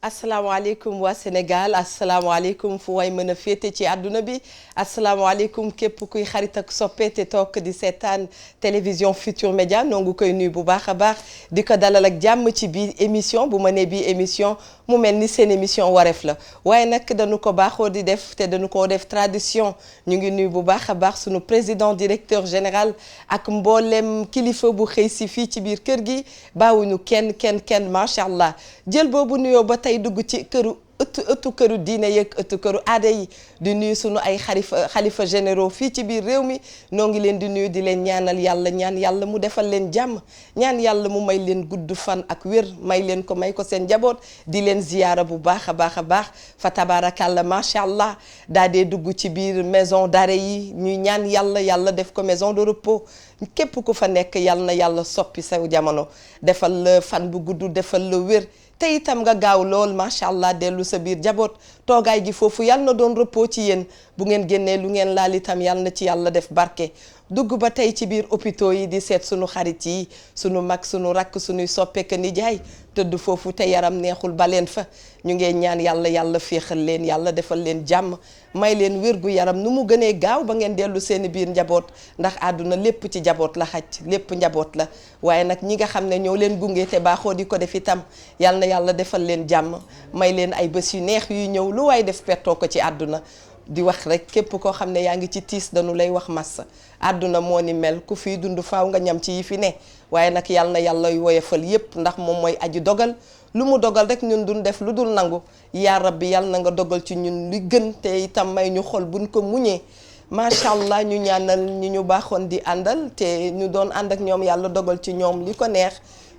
asalaamaaleykum waa Sénégal asalaamaaleykum fu way mën a féete ci àdduna bi asalaamaaleykum képp kuy xarit ak soppe te toog di seetaan télévision Futur Média noo ngi koy nuyu bu baax a baax di ko dalal ak jàmm ci biir émission bu ma nee bii émission mu mel ni seen émission wareef la waaye nag dañu ko baaxoo di def te dañu ko def tradition ñu ngi nuyu bu baax a baax sunu président directeur général ak mboolem kilifa bu xëy si fii ci biir kër gi baawuñu kenn macha allah jël boobu nuyoo ba tey dugg ci këru ëttu këru diine yeeg ëttu këru aada yi di nuyu sunu ay xalifa généraux fii ci biir réew mi noo ngi leen di nuyu di leen ñaanal yàlla ñaan yàlla mu defal leen jàmm ñaan yàlla mu may leen gudd fan ak wér may leen ko may ko seen njaboot di leen ziyaara bu baax a baax fa tabaarakàlla macha allah daa dee dugg ci biir maison d'arrêt yi ñuy ñaan yàlla def ko maison de repos képp ku fa nekk yàlla na yàlla soppi sa jamono defal la fan bu gudd defal la wér te itam nga gaaw lool macha allah dellu sa biir jaboot toogaay gi foofu yàlla na doon repos ci yéen bu ngeen génnee lu ngeen laal itam yàlla na ci yàlla def barke dugg ba tey ci biir hôpitaux yi di seet sunu xarit yi sunu mag sunu rakk sunuy soppeek nijaay tëdd foofu te yaram neexul ba leen fa ñu ngeen ñaan yàlla féexal leen yàlla defal leen jàmm may leen wér gu yaram nu mu gënee gaaw ba ngeen dellu seeni biir njaboot ndax àdduna lépp ci njaboot la xaj lépp njaboot la waaye nag ñi nga xam ne ñoo leen gunge te baaxoo di ko def itam yàlla defal leen jàmm may leen ay bés yu neex yuy ñëw lu waay def pertoo ko ci àdduna di wax rek képp koo xam ne yaa ngi ci tiis dañu lay wax massa àdduna moo ni mel ku fiy dund faaw nga ñam ci yi fi ne waaye nag yàlla woyofal yépp ndax moom mooy aji dogal lu mu dogal rek ñun duñ def lu dul nangu yaa rabbi yàlla na nga dogal ci ñun li gën te itam may ñu xol buñ ko muñee macha allah ñu ñaanal ñi ñu baaxoon di àndal te ñu doon ànd ak ñoom yàlla dogal ci ñoom li ko neex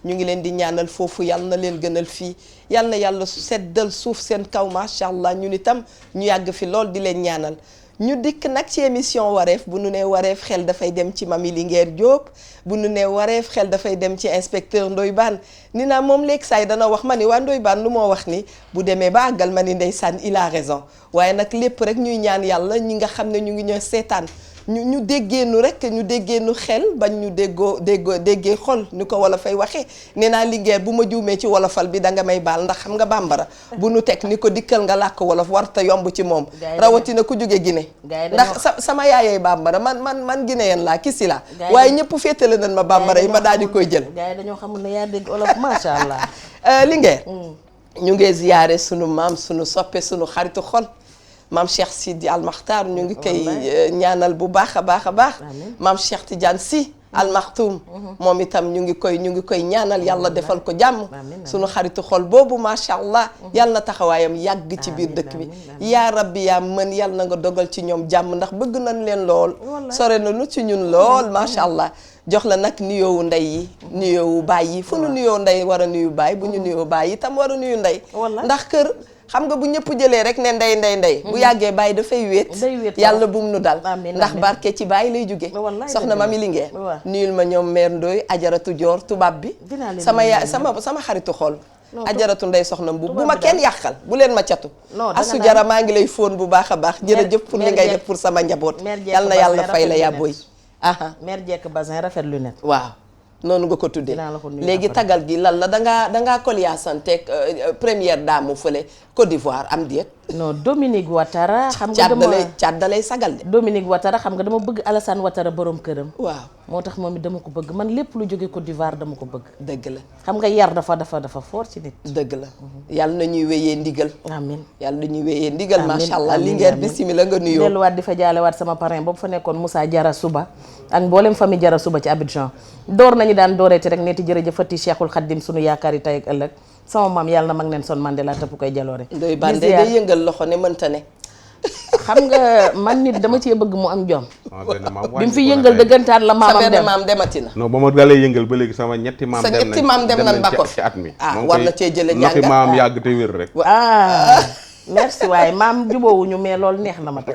ñu ngi leen di ñaanal foofu yàlla na leen gënal fii yàlla na yàlla seddal suuf seen kaw macha allah ñun itam ñu yàgg fi lool di leen ñaanal ñu dikk nag ci émission wareef bu nu nee wareef xel dafay dem ci Mami Linguère Diop bu nu nee wareef xel dafay dem ci inspecteur Ndoye Bane ni naa moom léegi saay dana wax ma ni waa Ndoye Bane lu moo wax ni bu demee ba àggal ma ni ndeysaan il a raison waaye nag lépp rek ñuy ñaan yàlla ñi nga xam ne ñu ngi ñoo seetaan ñu déggeenu rek ñu déggeenu xel bañ ñu déggee xol ni ko wala fay waxee nee naa Linguère bu ma juumee ci wolofal bi danga may baal ndax xam nga bambara bu nu teg ni ko dikkal nga làkk wolof warta yomb ci moom rawatina ku jóge Guinée ndax sama yaayee bambara man guinéen laa kisi la waaye ñëpp féetale nañ ma bambara yi ma daal di koy jël gars yi dañoo xamul ne yaa dégg wolof macha allah Linguère ñu ngi ziyaare sunu maam sunu soppe sunu xaritu xol maam Cheikh Sidi Al Makhtar ñu ngi koy ñaanal bu baax a baax maam Cheikh Tidiane Sy Al Maktoum moom itam ñu ngi koy ñaanal yàlla defal ko jàmm sunu xaritu xol boobu macha allah yàlla na taxawaayam yàgg ci biir dëkk bi yaa rabbi yaa mën yàlla na nga dogal ci ñoom jàmm ndax bëgg nañ leen lool sore nañu ci ñun lool macha allah jox la nag nuyoowu ndey yi nuyoowu baay yi fu nu nuyoo ndey war a nuyu baay bu ñu nuyoo baay itam war a nuyu ndey ndax kër xam nga bu ñëpp jëlee rek ne ndey bu yàggee bàyyi dafay wéet yàlla bum nu dal ndax barke ci bàyyi lay jóge soxna Mami Linguère nuyul ma ñoom mère Ndoye ajaratu joor tubaab bi sama xaritu xol ajaratu ndey soxna bu ma kenn yàqal bu leen ma catu asu jara maa ngi lay fóon bu baax a baax jërëjëf pour li ngay def pour sama njaboot yàlla na yàlla fay la yàbboy mère Jekk Bazin rafet lunette waaw noonu nga ko tuddee léegi tagal gi lan la dangaa koliyaasanteeg première dame mu fële Côte d'Ivoire am déet non Dominique Ouattara xam nga dama caat dalay sagal de Dominique Ouattara xam nga dama bëgg Alassane Ouattara borom këram waaw moo tax moom it dama ko bëgg man lépp lu jóge Côte d'Ivoire dama ko bëgg dëgg la xam nga yar dafa fort ci nit dëgg la yàlla na ñuy wéyee ndigal amiin yàlla na ñuy wéyee ndigal macha allah Linguère bismillah nga nuyoo delluwaat di fa jaalewaat sama parrain boobu fa nekkoon Moussa Diarra Suba ak mboolem famille Diarra Suba ci Abidjan door nañu daan dooreeti rek neeti jërëjëfati Cheikhul Khadim sunu yaakaar yi tey ak ëllëg sama maam yàlla na mag neen son Mandela tëpp koy jaloore Ndoye Bane day yëngal loxo ne mënta ne xam nga man nit dama cee bëgg mu am jom bi mu fi yëngal dëggantaan la maamam dem maam demati na non ba ma dalee yëngal ba léegi sama ñetti maam dem nañ ba ko ci at mi war na cee jële jàngat fi maam yàgg te wér rek merci waaye maam jubóowuñu mais loolu neex na ma tey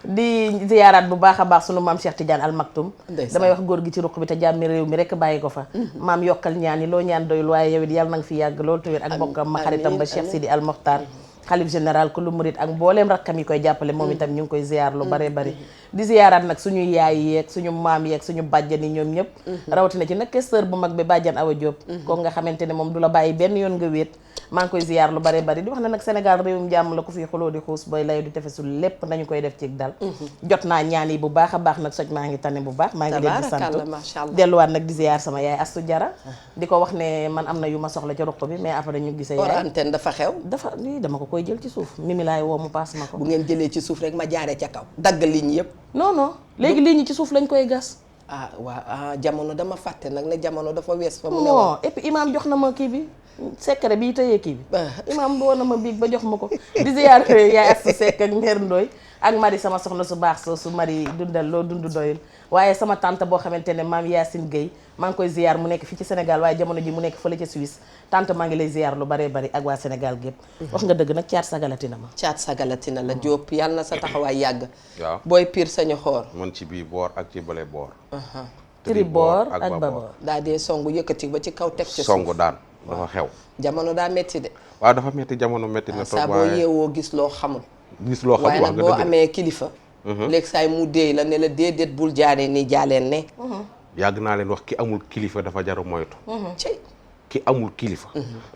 di ziyaaraat bu baax a baax sunu maam Cheikh Tidiane Al Maktoum damay wax góor gi ci ruq bi te jàmmi réew mi rek bàyyi ko fa maam yokkal ñaan yi loo ñaan doyul waaye yow it yàlla na nga fi yàgg loolu te wér ak mbokkam ma xaritam ba Cheikh Sidi Al Mokhtar xalif général ku lu murit ak mbooleem rakkam yi koy jàppale moom itam ñu ngi koy ziyaar lu bare bari di ziyaaraat nag suñu yaay yeeg suñu maam yeeg suñu bàjjan yi ñoom ñëpp rawatina ci nag questeur bu mag bi bàjjan Awa Diop kooku nga xamante ne moom du la bàyyi benn yoon nga wéet maa ngi koy ziyaar lu bare bari di wax ne nag Sénégal réewum jàmm la ko fi xuloo di xuus booy layu di tefesul lépp nañu koy def ci dal jot naa ñaan yi bu baax a baax nag soj maa ngi tane bu baax maa ngi leen di sant delluwaat nag di ziyaar sama yaay Astu Jara di ko wax ne man am na yu ma soxla ci ruq bi mais après ñu gisee yaay antenne dafa xew dafa lii dama ko koy jël ci suuf Mimi laay woo mu paas ma ko bu ngeen jëlee ci suuf rek ma jaaree ca kaw dagg ligne yëpp non léegi ligne ci suuf lañ koy gas waaw jamono dama fàtte nag ne jamono dafa wees fa mu ne non et puis imaam jox na ma kii bi secret bi tëyee kii bi imaam woon na ma biig ba jox ma ko di ziyaar yaay Astu Seck ak Mère Ndoy ak Mari sama soxna su baax soo su Mari dundal loo dund doyul waaye sama tante boo xamante ne maam Yacine Gueye maa ngi koy ziyaar mu nekk fii ci Sénégal waaye jamono ji mu nekk fële ca Suisse tante maa ngi lay ziyaar lu bare bari ak waa Sénégal gépp wax nga dëgg nag caat sagalatina ma caat sagalatina la Diop yàlla na sa taxawaay yàgg waaw booy piir sañu xoor man ci bii boor ak ci bële boor tribord ak babord daa dee songu yëkkati ba ci kaw teg ci suuf songu daan dafa xew jamono daa metti de waaw dafa metti jamono metti na saa boo yeewoo gis loo xamul gis loo xam waaye nag boo amee kilifa léegi saay mu déey la ne la déedéet bul jaaree ni jaaleen ne yàgg naa leen wax ki amul kilifa dafa jar a moytu ci ki amul kilifa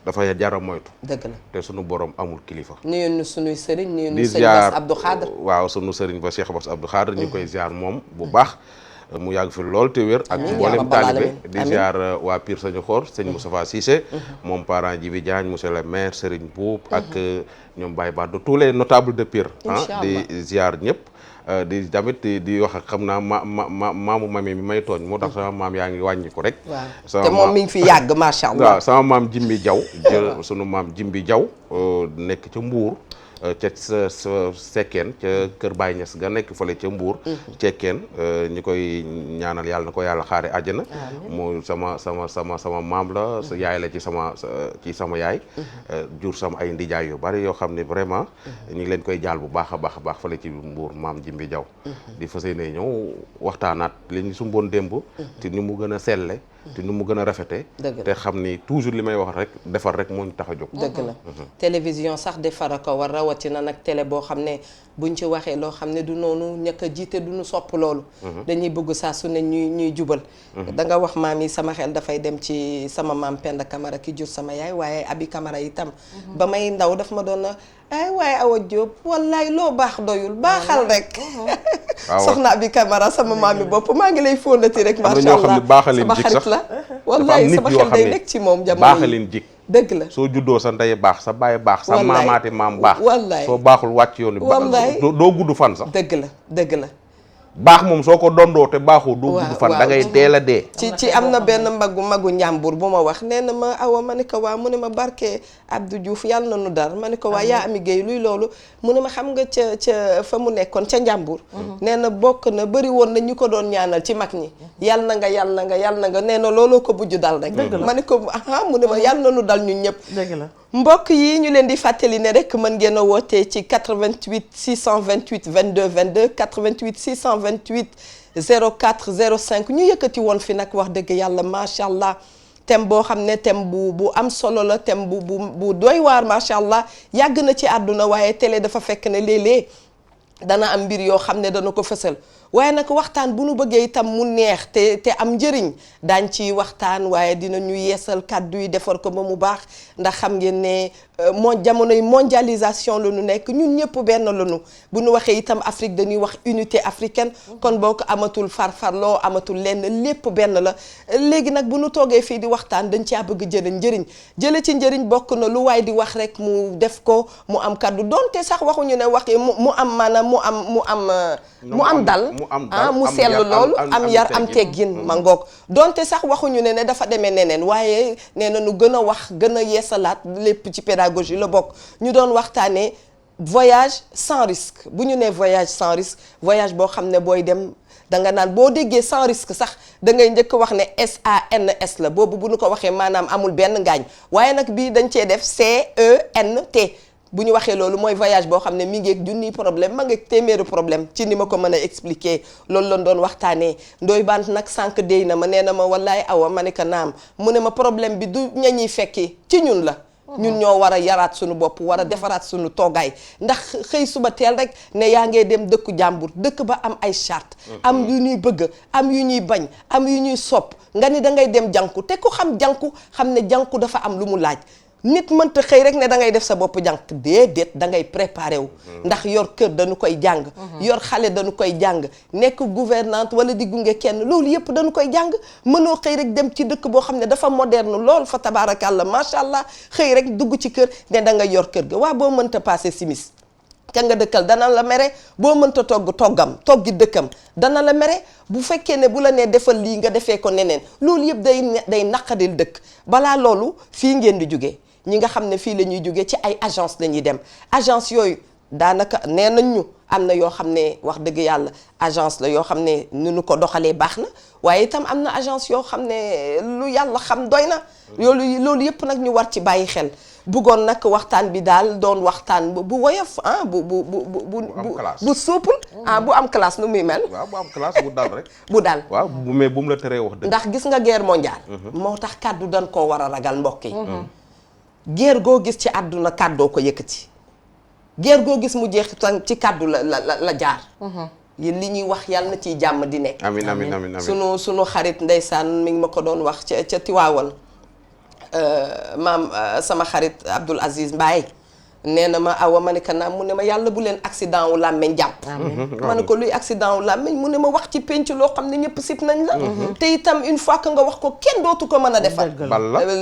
dafa jar a moytu dëgg la te sunu borom amul kilifa nuyu nu sunuy sëriñ nuyu nu di sëñ ziar Bass Abdou Khadre waaw sunu sëriñ ba Cheikh Bass Abdou Khadre ñu koy ziar moom bu baax mu yàgg fi lool te wér ak mboolem taalibe di ziar waa Pire Sañu Xoor sëñ Moustapha Cissé moom parent Djibi Diagne monsieur le maire Serigne Boub ak ñoom Baye Ba de tous les notables de Pire di ziar ñëpp di tamit di wax ak xam naa maamu mami mi may tooñ moo tax sama maam yaa ngi wàññi ko rek te moom mi ngi fi yàgg macha allah waaw sama maam Jimbi Jaw jël sunu maam Jimbi Jaw nekk ca Mbuur ca sa sekkeen ca kër Baye Niass ga nekk fële ca Mbuur cekkeen ñi koy ñaanal yàlla na ko yàlla xaare àjjana mu sama maam la sa yaay la ci sama yaay jur sama ay ndijaay yu bari yoo xam ne vraiment ñu ngi leen koy jaal bu baax a baax fële ci Mbuur maam Jimbi Jaw di fas yéene ñëw waxtaanaat li ñu sumboon démb te ni mu gën a selle te ni mu gën a rafete te xam ni toujours li may wax rek defar rek moo ñu tax a jóg dëgg la télévision sax defara ko war rawatina nag télé boo xam ne buñ ci waxee loo xam ne du noonu ñàkk a jiite du ñu sopp loolu dañuy bëgg saa su ne ñuy jubal da nga wax maam yi sama xel dafay dem ci sama maam Penda Camara ki jur sama yaay waaye Abi Camara itam ba may ndaw daf ma doon ay waaye Awa Diop wallaay loo baax doyul baaxal rek soxna Abi Camara sama maam yi bopp maa ngi lay fóonati rek macha allah sama xarit la wallaay sama xel day nekk ci moom jamono baaxalin jik dëgg la soo juddoo sa ndey baax sa baay baax sa maamaati maam baax wallaay soo baaxul wàcc yoon wallaay doo gudd fan sax dëgg la baax moom soo ko dondoo te baaxoo doo gudd fan da ngay teel a dee ci am na benn magu njàmbur bu ma wax nee na ma awa ma ne ko waa mu ne ma barke Abdou Diouf yàlla na nu dar ma ne ko waa yaa ami Guèye luy loolu mu ne ma xam nga ca fa mu nekkoon ca njàmbur nee na bokk na bëri woon na ñu ko doon ñaanal ci mag ñi yàlla na nga nee na looloo ko bujj dal rek ma ne ko mu ne ma yàlla na nu dal ñun ñëpp dëgg la mbokk yi ñu leen di fàttali ne rek mën ngeen a wootee ci 88 628 22 22 88 628 04 05 ñu yëkkati woon fi nag wax dëgg yàlla macha allah thème boo xam ne thème bu am solo la thème bu doy waar macha allah yàgg na ci àdduna waaye télé dafa fekk ne léeg-léeg dana am mbir yoo xam ne dana ko fësal waaye nag waxtaan bu nu bëggee itam mu neex te am njëriñ daañ ci waxtaan waaye dinañu yeesal kàddu yi defar ko ba mu baax ndax xam ngeen ne jamonoy mondialisation la ñu nekk ñun ñëpp benn la ñu bu ñu waxee itam Afrique dañuy wax unité africaine kon boo ko amatul farfarloo amatul lenn lépp benn la léegi nag bu ñu toogee fii di waxtaan dañ caa bëgg jële ci njëriñ bokk na lu waay di wax rek mu def ko mu am kàddu donte sax waxuñu ne waxee mu am maanaam mu am dal mu sell loolu am yar am teggin ma ngoog donte sax waxuñu ne dafa demee neneen waaye nee na nu gën a wax gën a yeesalaat lépp ci pédagogie la bokk ñu doon waxtaanee voyage sans risque bu ñu nee voyage sans risque voyage boo xam ne booy dem danga naan boo déggee sans risque sax da ngay njëkk wax ne SANS la boobu bu ñu ko waxee maanaam amul benn ngaañ waaye nag bii dañ cee def CENT bu ñu waxee loolu mooy voyage boo xam ne mi ngi ak junniy problème ma ngi ak téeméeri problème ci ni ma ko mën a expliquer loolu lañ doon waxtaanee ndoy bant nag sànq déy na ma nee na ma wallaay awa ma ne ko naam mu ne ma problème bi du ñañuy fekki ci ñun la ñun ñoo war a yaraat suñu bopp war a defaraat suñu toogaay ndax xëy suba teel rek ne yaa ngee dem dëkku jàmbur dëkk ba am ay charte am yu ñuy bëgg am yu ñuy bañ am yu ñuy sopp nga ni da ngay dem jànku te ku xam jànku xam ne jànku dafa am lu mu laaj nit mënta xëy rek ne da ngay def sa bopp jànq déedéet da ngay préparé wu ndax yor kër dañu koy jàng yor xale dañu koy jàng nekk gouvernante wala di gunge kenn loolu yëpp dañu koy jàng mënoo xëy rek dem ci dëkk boo xam ne dafa moderne lool fa tabaarakàlla macha allah xëy rek dugg ci kër ne da nga yor kër ga waa boo mënta passé simis ca nga dëkkal dana la mere boo mënta toggi dëkkam dana la mere bu fekkee ne bu la nee defal lii nga defee ko neneen loolu yëpp day naqadil dëkk balaa loolu fii ngeen di jóge ñi nga xam ne fii la ñuy jóge ci ay agence la ñuy dem agence yooyu daanaka nee nañ ñu am na yoo xam ne wax dëgg yàlla agence la yoo xam ne nu ko doxalee baax na waaye itam am na agence yoo xam ne lu yàlla xam doy na loolu yëpp nag ñu war ci bàyyi xel bëggoon nag waxtaan bi daal doon waxtaan bu woyof bu souple bu am classe nu muy mel. waaw bu am classe bu dal rek. bu dal waaw mais bu mu la teree wax dëgg. ndax gis nga guerre mondiale. moo tax kàddu dañ koo war a ragal mbokk yi. guerre goo gis ci àdduna kàddoo ko yëkkati. guerre goo gis mu jeex ci kàddu la jaar. li ñuy wax yàlla na ciy jàmm di nekk. amiin amiin amiin sunu xarit ndeysaan mi ngi ma ko doon wax ca Tiwaawal. maam sama xarit Abdoul Aziz Mbaye nee na ma awa ma ne ko naam mu ne ma yàlla bu leen accident wu làmmeñ jàpp ma ne ko luy accident wu làmmeñ mu ne ma wax ci penc loo xam ne ñëpp sib nañ la te itam une fois que nga wax ko kenn dootu ko mën a defal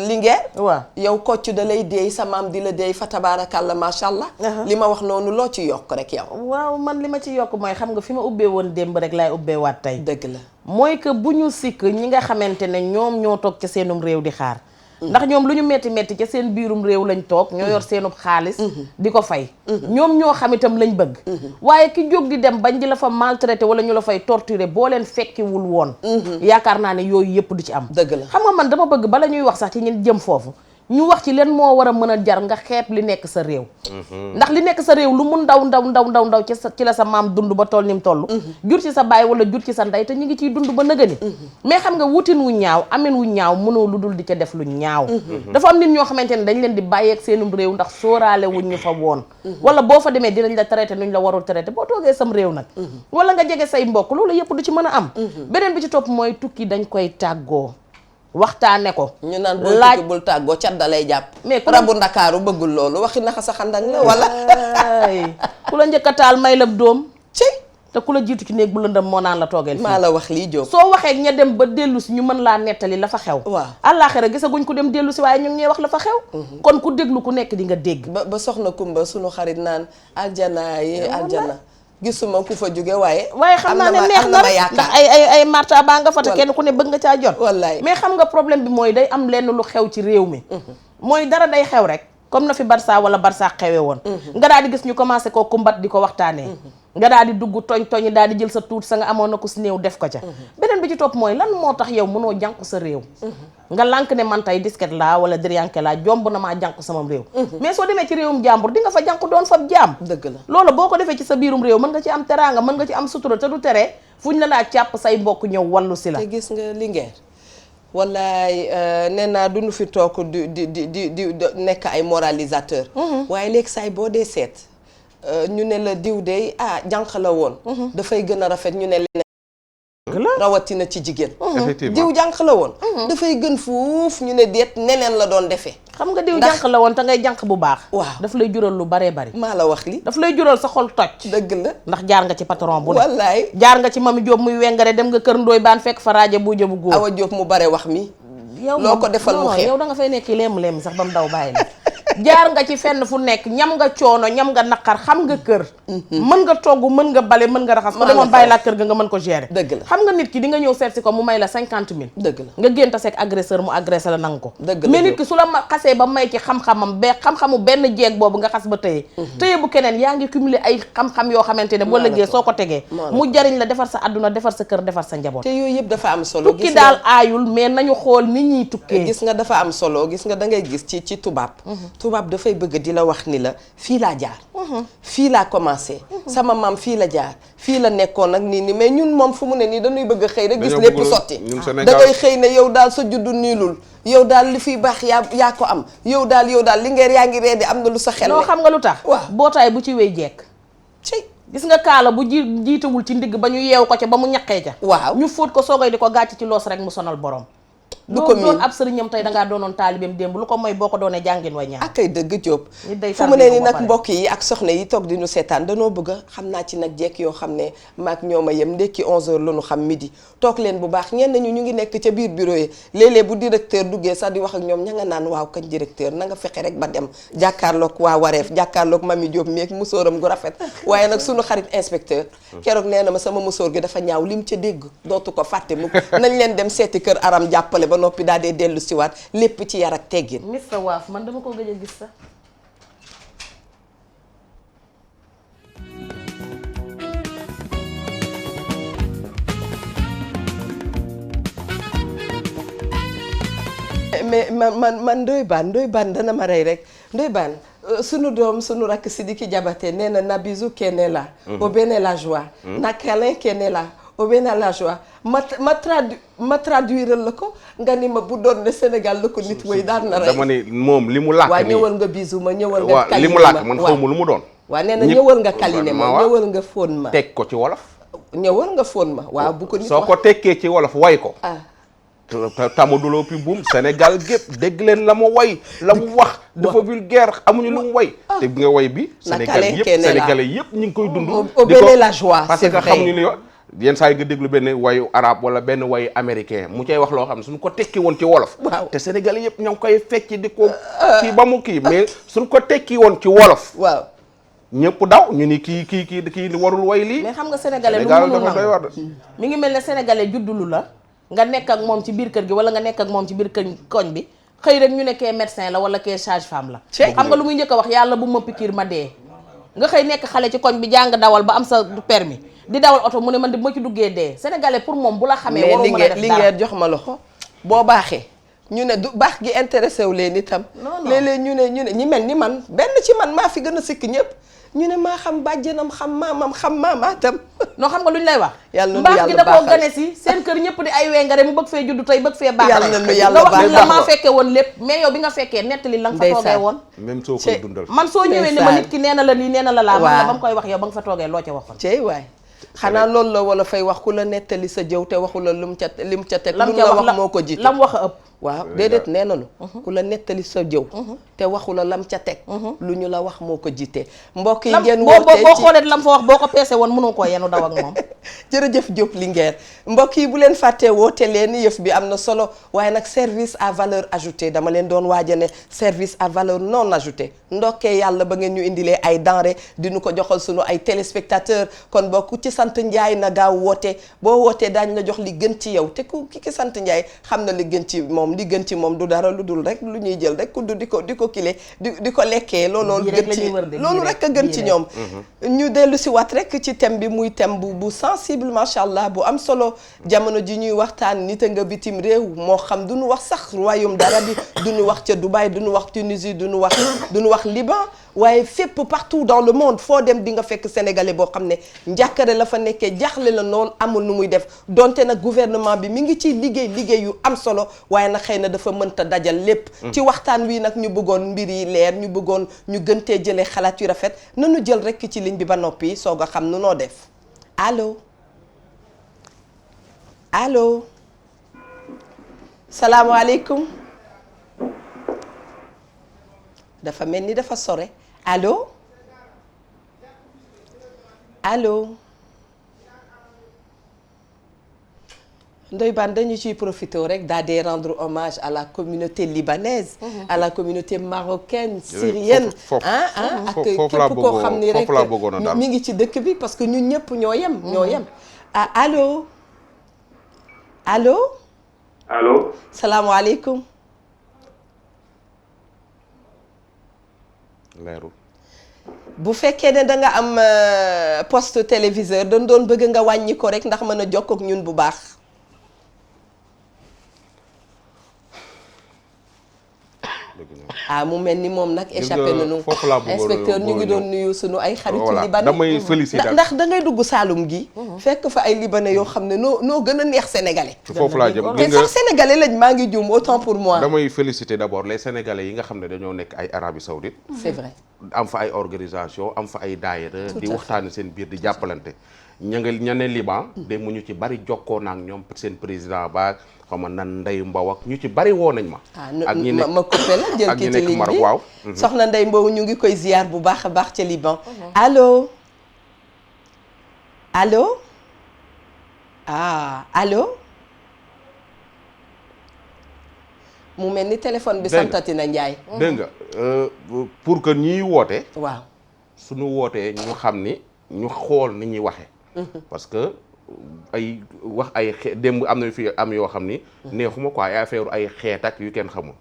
Linguère waaw yow kocc da lay deey sa maam di la deey fa tabaarakàlla macha allah li ma wax noonu loo ci yokk rek yow waaw man li ma ci yokk mooy xam nga fi ma ubbee woon démb rek laay ubbee waat tey dëgg la mooy que bu ñu sikk ñi nga xamante ne ñoom ñoo toog ca seenum réew di xaar ndax ñoom lu ñu metti ca seen biirum réew lañ toog ñoo yor seenub xaalis di ko fay ñoom ñoo xam itam lañ bëgg waaye ki jóg di dem bañ di la fa maltraité wala ñu la fay torturer boo leen fekkiwul woon yaakaar naa ne yooyu yëpp du ci am dëgg la xam nga man dama bëgg bala ñuy wax sax ci ñun jëm foofu ñu wax ci leen moo war a mën a jar nga xeeb li nekk sa réew ndax li nekk sa réew lu mu ndaw ci la sa maam dund ba toll ni mu toll jur ci sa baay wala jur ci sa ndey te ñu ngi ciy dund ba nëgëni mais xam nga wutin wu ñaaw amin wu ñaaw mënoo lu dul di ca def lu ñaaw dafa am nit ñoo xamante ne dañ leen di bàyyeeg seenum réew ndax sóoraale wuñ ñu fa woon wala boo fa demee dinañ la traité nuñ la warul traité boo toogee sam réew nag wala nga jege say mbokk loolu yëpp du ci mën a am beneen bi ci topp mooy tukki dañ koy tàggoo waxtaane ko ñu naan boo tukki bul tàggoo cat da lay jàpp mais rabu ndakaaru bëggul loolu waxi naxa sa xandang la wala ku la njëkk a taal may la doom ci te ku la jiitu ci néeg bu lëndëm moo naan la toogeel fii maa la wax lii Jóob soo waxee ña dem ba dellu si ñu mën laa nettali la fa xew waaw àllaaxira gisaguñ ko dem dellu si waaye ñu ngi ñuy wax la fa xew kon ku déglu ku nekk di nga dégg ba soxna Kumba sunu xarit naan aljana yi aljana gisuma ku fa jóge waaye xam naa ne neex na ndax ay marta baa nga fa te kenn ku ne bëgg nga caa jot wallaay mais xam nga problème bi mooy day am lenn lu xew ci réew mi mooy dara day xew rek comme na fi Barça wala Barça xewee woon nga daal di gis ñu commencé koo kumbat di ko waxtaanee nga daal di dugg toñ daal di jël sa tuut sa nga amoon na ko si néew def ko ca beneen bi ci topp mooy lan moo tax yow mënoo jànku sa réew nga lànk ne man tey disket laa wala diryanke laa jomb na maa jànku samam réew mais soo demee ci réewum jàmbur di nga fa jànku doon fab jaam dëgg la loolu boo ko defee ci sa biirum réew mën nga ci am teraanga mën nga ci am sutura te du tere fuñ la laa càpp say mbokk ñëw wallu si la te gis nga Linguère wallaay nee naa duñu fi toog di nekk ay moralisateur waaye léegi saay boo dee seet ñu ne la diw de jànq la woon dafay gën a rafet ñu ne leneen rawatina ci jigéen diw jànq la woon dafay gën fuuf ñu ne deet neneen la doon defee xam nga diw jànq la woon te ngay jànq bu baax waaw daf lay jural lu baree bari maa la wax li daf lay jural sa xol toj dëgg la ndax jaar nga ci patron bu ne wallaay jaar nga ci Mami Jóob muy wengare dem nga kër Ndooy baan fekk fa raaje buuja bu góor Awa Jóob mu bare wax mi yow loo ko defal mu xeeb yow da nga fay nekk leemu sax ba mu daw bàyyi la jaar nga ci fenn fu nekk ñam nga coono ñam nga naqar xam nga kër mën nga togg mën nga bale mën nga raxas ko demoon bàyyi laa kër ga nga mën ko gérer dëgg la xam nga nit ki di nga ñëw seet si ko mu may la 50 000 dëgg la nga génta seeg agresseur mu agressé la nangu ko dëgg la mais nit ki su la xasee ba may ci xam-xamam ba xam-xamu benn jeeg boobu nga xas ba tëye tëye bu keneen yaa ngi cumuler ay xam-xam yoo xamante ne boo lëggee soo ko tegee mu jariñ la defar sa àdduna defar sa kër defar sa njaboot te yooyu yëpp dafa am solo tukki daal aayul mais nañu xool nit ñuy tukkee gis nga dafa am solo gis nga da ngay gis ci tubaab dafay bëgg di la wax ni la fii laa jaar fii laa commencé sama maam fii la jaar fii la nekkoon ak nii mais ñun moom fu mu ne nii dañuy bëgg a xëy rek gis lépp sotti da ngay xëy ne yow daal sa juddu niilul yow daal li fiy baax yaa ko am yow daal Linguère yaa ngi reede am na lu sa xel loo xam nga lu tax waaw bootaay bu ci wéy jekk gis nga kaala bu jiitawul ci ndigg ba ñu yeew ko ca ba mu ñaqee ca waaw ñu fóot ko soogay di ko gàcc ci loos rek mu sonal borom du ko doon miin ab sëriñam tey dangaa doonoon taalibeem démb lu ko mooy boo ko doonee jàngin wa ñaar ak ay dëgg Jóob nit day fu mu ne ni tardé nag ba pare. mbokk yi ak soxna yi toog di ñu seetaan danoo bëgg a xam naa ci nag jekk yoo xam ne maag ñoom a yem ndekki 11h la ñu xam midi toog leen bu baax ñenn ñu ngi nekk ca biir bureau yi léeg-léeg bu directeur duggee sax di wax ak ñoom ña nga naan waaw kañ directeur na nga fexe rek ba dem jàkkaarloog waa wareef jàkkaarloog Mami Diop mi ak musóoram gu rafet waaye nag sunu xarit inspecteur keroog nee na ma sama musóor gi dafa ñaaw lim ca dégg dootu ko fàtte mukk nañ leen dem seeti kër aram jàppale ba noppi daal dee dellu siwaat lépp ci yar ak teggin Mr Waaf man dama ko gëj a gis sax mais man Ndoye Bane dana ma rey rek Ndoye Bane sunu doom sunu rakk Sidiki Diabaté nee na Nabizou qui n'est là au béné la joie na Câlin qui n'est là au béné la joie ma traduire la ko nga ni ma bu doon ne Sénégal la ko nit way daan na rey dama ni moom li mu làkk waa nii ñëwal nga bisu ma ñëwal nga waaw kaline li mu làkk man xaw ma lu mu doon waa nee na ñëpp- ñëwal nga kaline ma waaw. ñëwal nga fóon ma teg ko ci wolof ñëwal nga fóon ma waaw bu ko nit soo ko tekkee ci wolof way ko ah tamaduloo pi buum Sénégal gépp dégg leen la mu way la mu wax dafa vulgaire amuñu lu mu way te bi nga way bi Sénégal yëpp Sénégalais yëpp ñu ngi koy dund au béné la joie parce c'est que vrai xamuñu li yenn saa yi nga déglu benn wayu arabe wala benn wayu américain mu cay wax loo xam ne suñ ko tekki woon ci wolof Waaw. te Sénégalais yëpp ñoo ngi koy fecc di ko kii ba mu kii mais suñ ko tekki woon ci wolof waaw ñëpp daw ñu ni kii warul way lii mais xam nga sénégalais lu Sénégal mënul dafa doy nangu war de mi ngi mel ne sénégalais juddulu la nga nekk ak moom ci biir kër gi wala nga nekk ak moom ci biir kër koñ bi xëy rek ñu ne kee médecin la wala kee sage femme la Cey. xam nga lu muy njëkk a wax yàlla bu ma pikiir ma dee nga xëy nekk xale ci koñ bi jàng dawal ba am sa permis di dawal oto mu ne man di bu ma ci duggee dee sénégalais pour moom bu la xamee mais waroo mën a def li dara ngeen jox ma loxo boo baaxee ñu ne du baax gi intéressé wu leen itam Non, non. léeg-léeg ñu ne ñi mel ni man benn ci man maa fi gën a sikk ñëpp ñu ne maa xam bàjjenam xam maamam xam maamaatam non xam nga lu ñu lay wax Yàlla na nu mbaax yàlla gi da koo baaxal. gane si seen kër ñëpp di ay wengare mu bëgg fee juddu tey bëgg fee baax Yàlla na nu yàlla nga wax ni la baaxal. maa fekkee woon lépp mais yow bi nga fekkee nettali la nga fa Ndeysaan. toogee woon même soo koy Cey. dundal man soo ñëwee ne ma nit ki nee na la lii nee na la laa man la Waaw. ba mu koy wax yow ba nga fa toogee loo ca waxoon cey waay xanaa loolu la wala fay wax ku la nettali sa jëw te waxu la lim ca teg lam lu ca la wax wax moo ko jiite lam wax a ëpp waaw déedéet nee nañu ku la nettali sa jëw te waxu la lam ca teg lu ñu la wax moo ko jiite mbokk yi lam ngeen boo wootee boo ci xoolee lam fa wax boo ko peese woon mënoo koo yenu daw ak moom jërëjëf Diop Linguère mbokk yi bu leen fàttee woote leen yëf bi am na solo waaye nag service à valeur ajoutée dama leen doon waaja ne service à valeur non ajoutée ndokkee yàlla ba ngeen ñu indilee ay denrées di ñu ko joxal sunu ay téléspectateurs kon bokk ci sant Ndiaye na gaaw woote boo wootee daañu la jox li gën ci yow te ku ki sant Ndiaye xam na li gën ci moom li gën ci moom du dara lu dul rek lu ñuy jël rek kudd di ko kile di ko lekkee looloo Bii rek gën la ci ñuy wër de, loolu bii rek a gën bii ci rek. ñoom ñu dellu si waat rek ci thème bi muy thème bu sensible macha allah bu am solo jamono ji ñuy waxtaan nit a nga bitim réew moo xam du ñu wax sax royaume d'Arabie du ñu wax ca Dubaï du ñu wax Tunisie du ñu wax Liban waaye fépp partout dans le monde foo dem di nga fekk sénégalais boo xam ne njàkkare la fa nekkee jaaxle la noonu amul nu muy def donte nag gouvernement bi mi ngi ciy liggéey yu am solo waaye nag xëy na dafa mënta dajal lépp ci waxtaan wi nag ñu bëggoon mbir yi leer ñu bëggoon ñu gëntee jëlee xalaat yu rafet nanu jël rekk ci ligne bi ba noppi soog a xam nu noo def allo allo salaamaaleykum dafa mel ni dafa sore allo allo Ndoye Bane dañu ciy profité rek daal di rendre hommage à la communauté libanaise à la communauté marocaine syrienne ak képp koo xam ni rek mi ngi ci dëkk bi parce que ñun ñëpp ñoo yem ah allo allo allo salaamaaleykum leerul bu fekkee ne da nga am poste téléviseur dañ doon bëgg nga wàññi ko rek ndax mën a jokkoo ak ñun bu baax mu mel ni moom nag échappé nañu inspecteur ñu ngi doon nuyu sunu ay xaritu libanais damay féliciter ndax da ngay dugg Saalum gi fekk fa ay libanais yoo xam ne noo gën a neex sénégalais foofu laa jëm te sax sénégalais lañ maa ngi juum autant pour moi damay féliciter d'abord les sénégalais yi nga xam ne dañoo nekk ay Arabie Saoudite c'est vrai am fa ay organisation am fa ay daayira di waxtaane seen biir di jàppalante ña ne Liban de mu ñu ci bari jokkoo na ak ñoom seen président ba xam nga nan Ndey Mbow ak ñu ci bari woo nañ ma ak ñi nekk ma coupé la jël kii ci ligne bi waaw soxna Ndey Mbow ñu ngi koy ziar bu baax a baax ca Liban allo allo allo mu mel ni téléphone bi santati na Njaay dégg nga pour que ñiy woote waaw suñu wootee ñu xam ni ñu xool ni ñuy waxe parce que ay wax ay démb am na fi am yoo xam ni neexuma quoi ay affaire ay xeet ak yu kenn xamul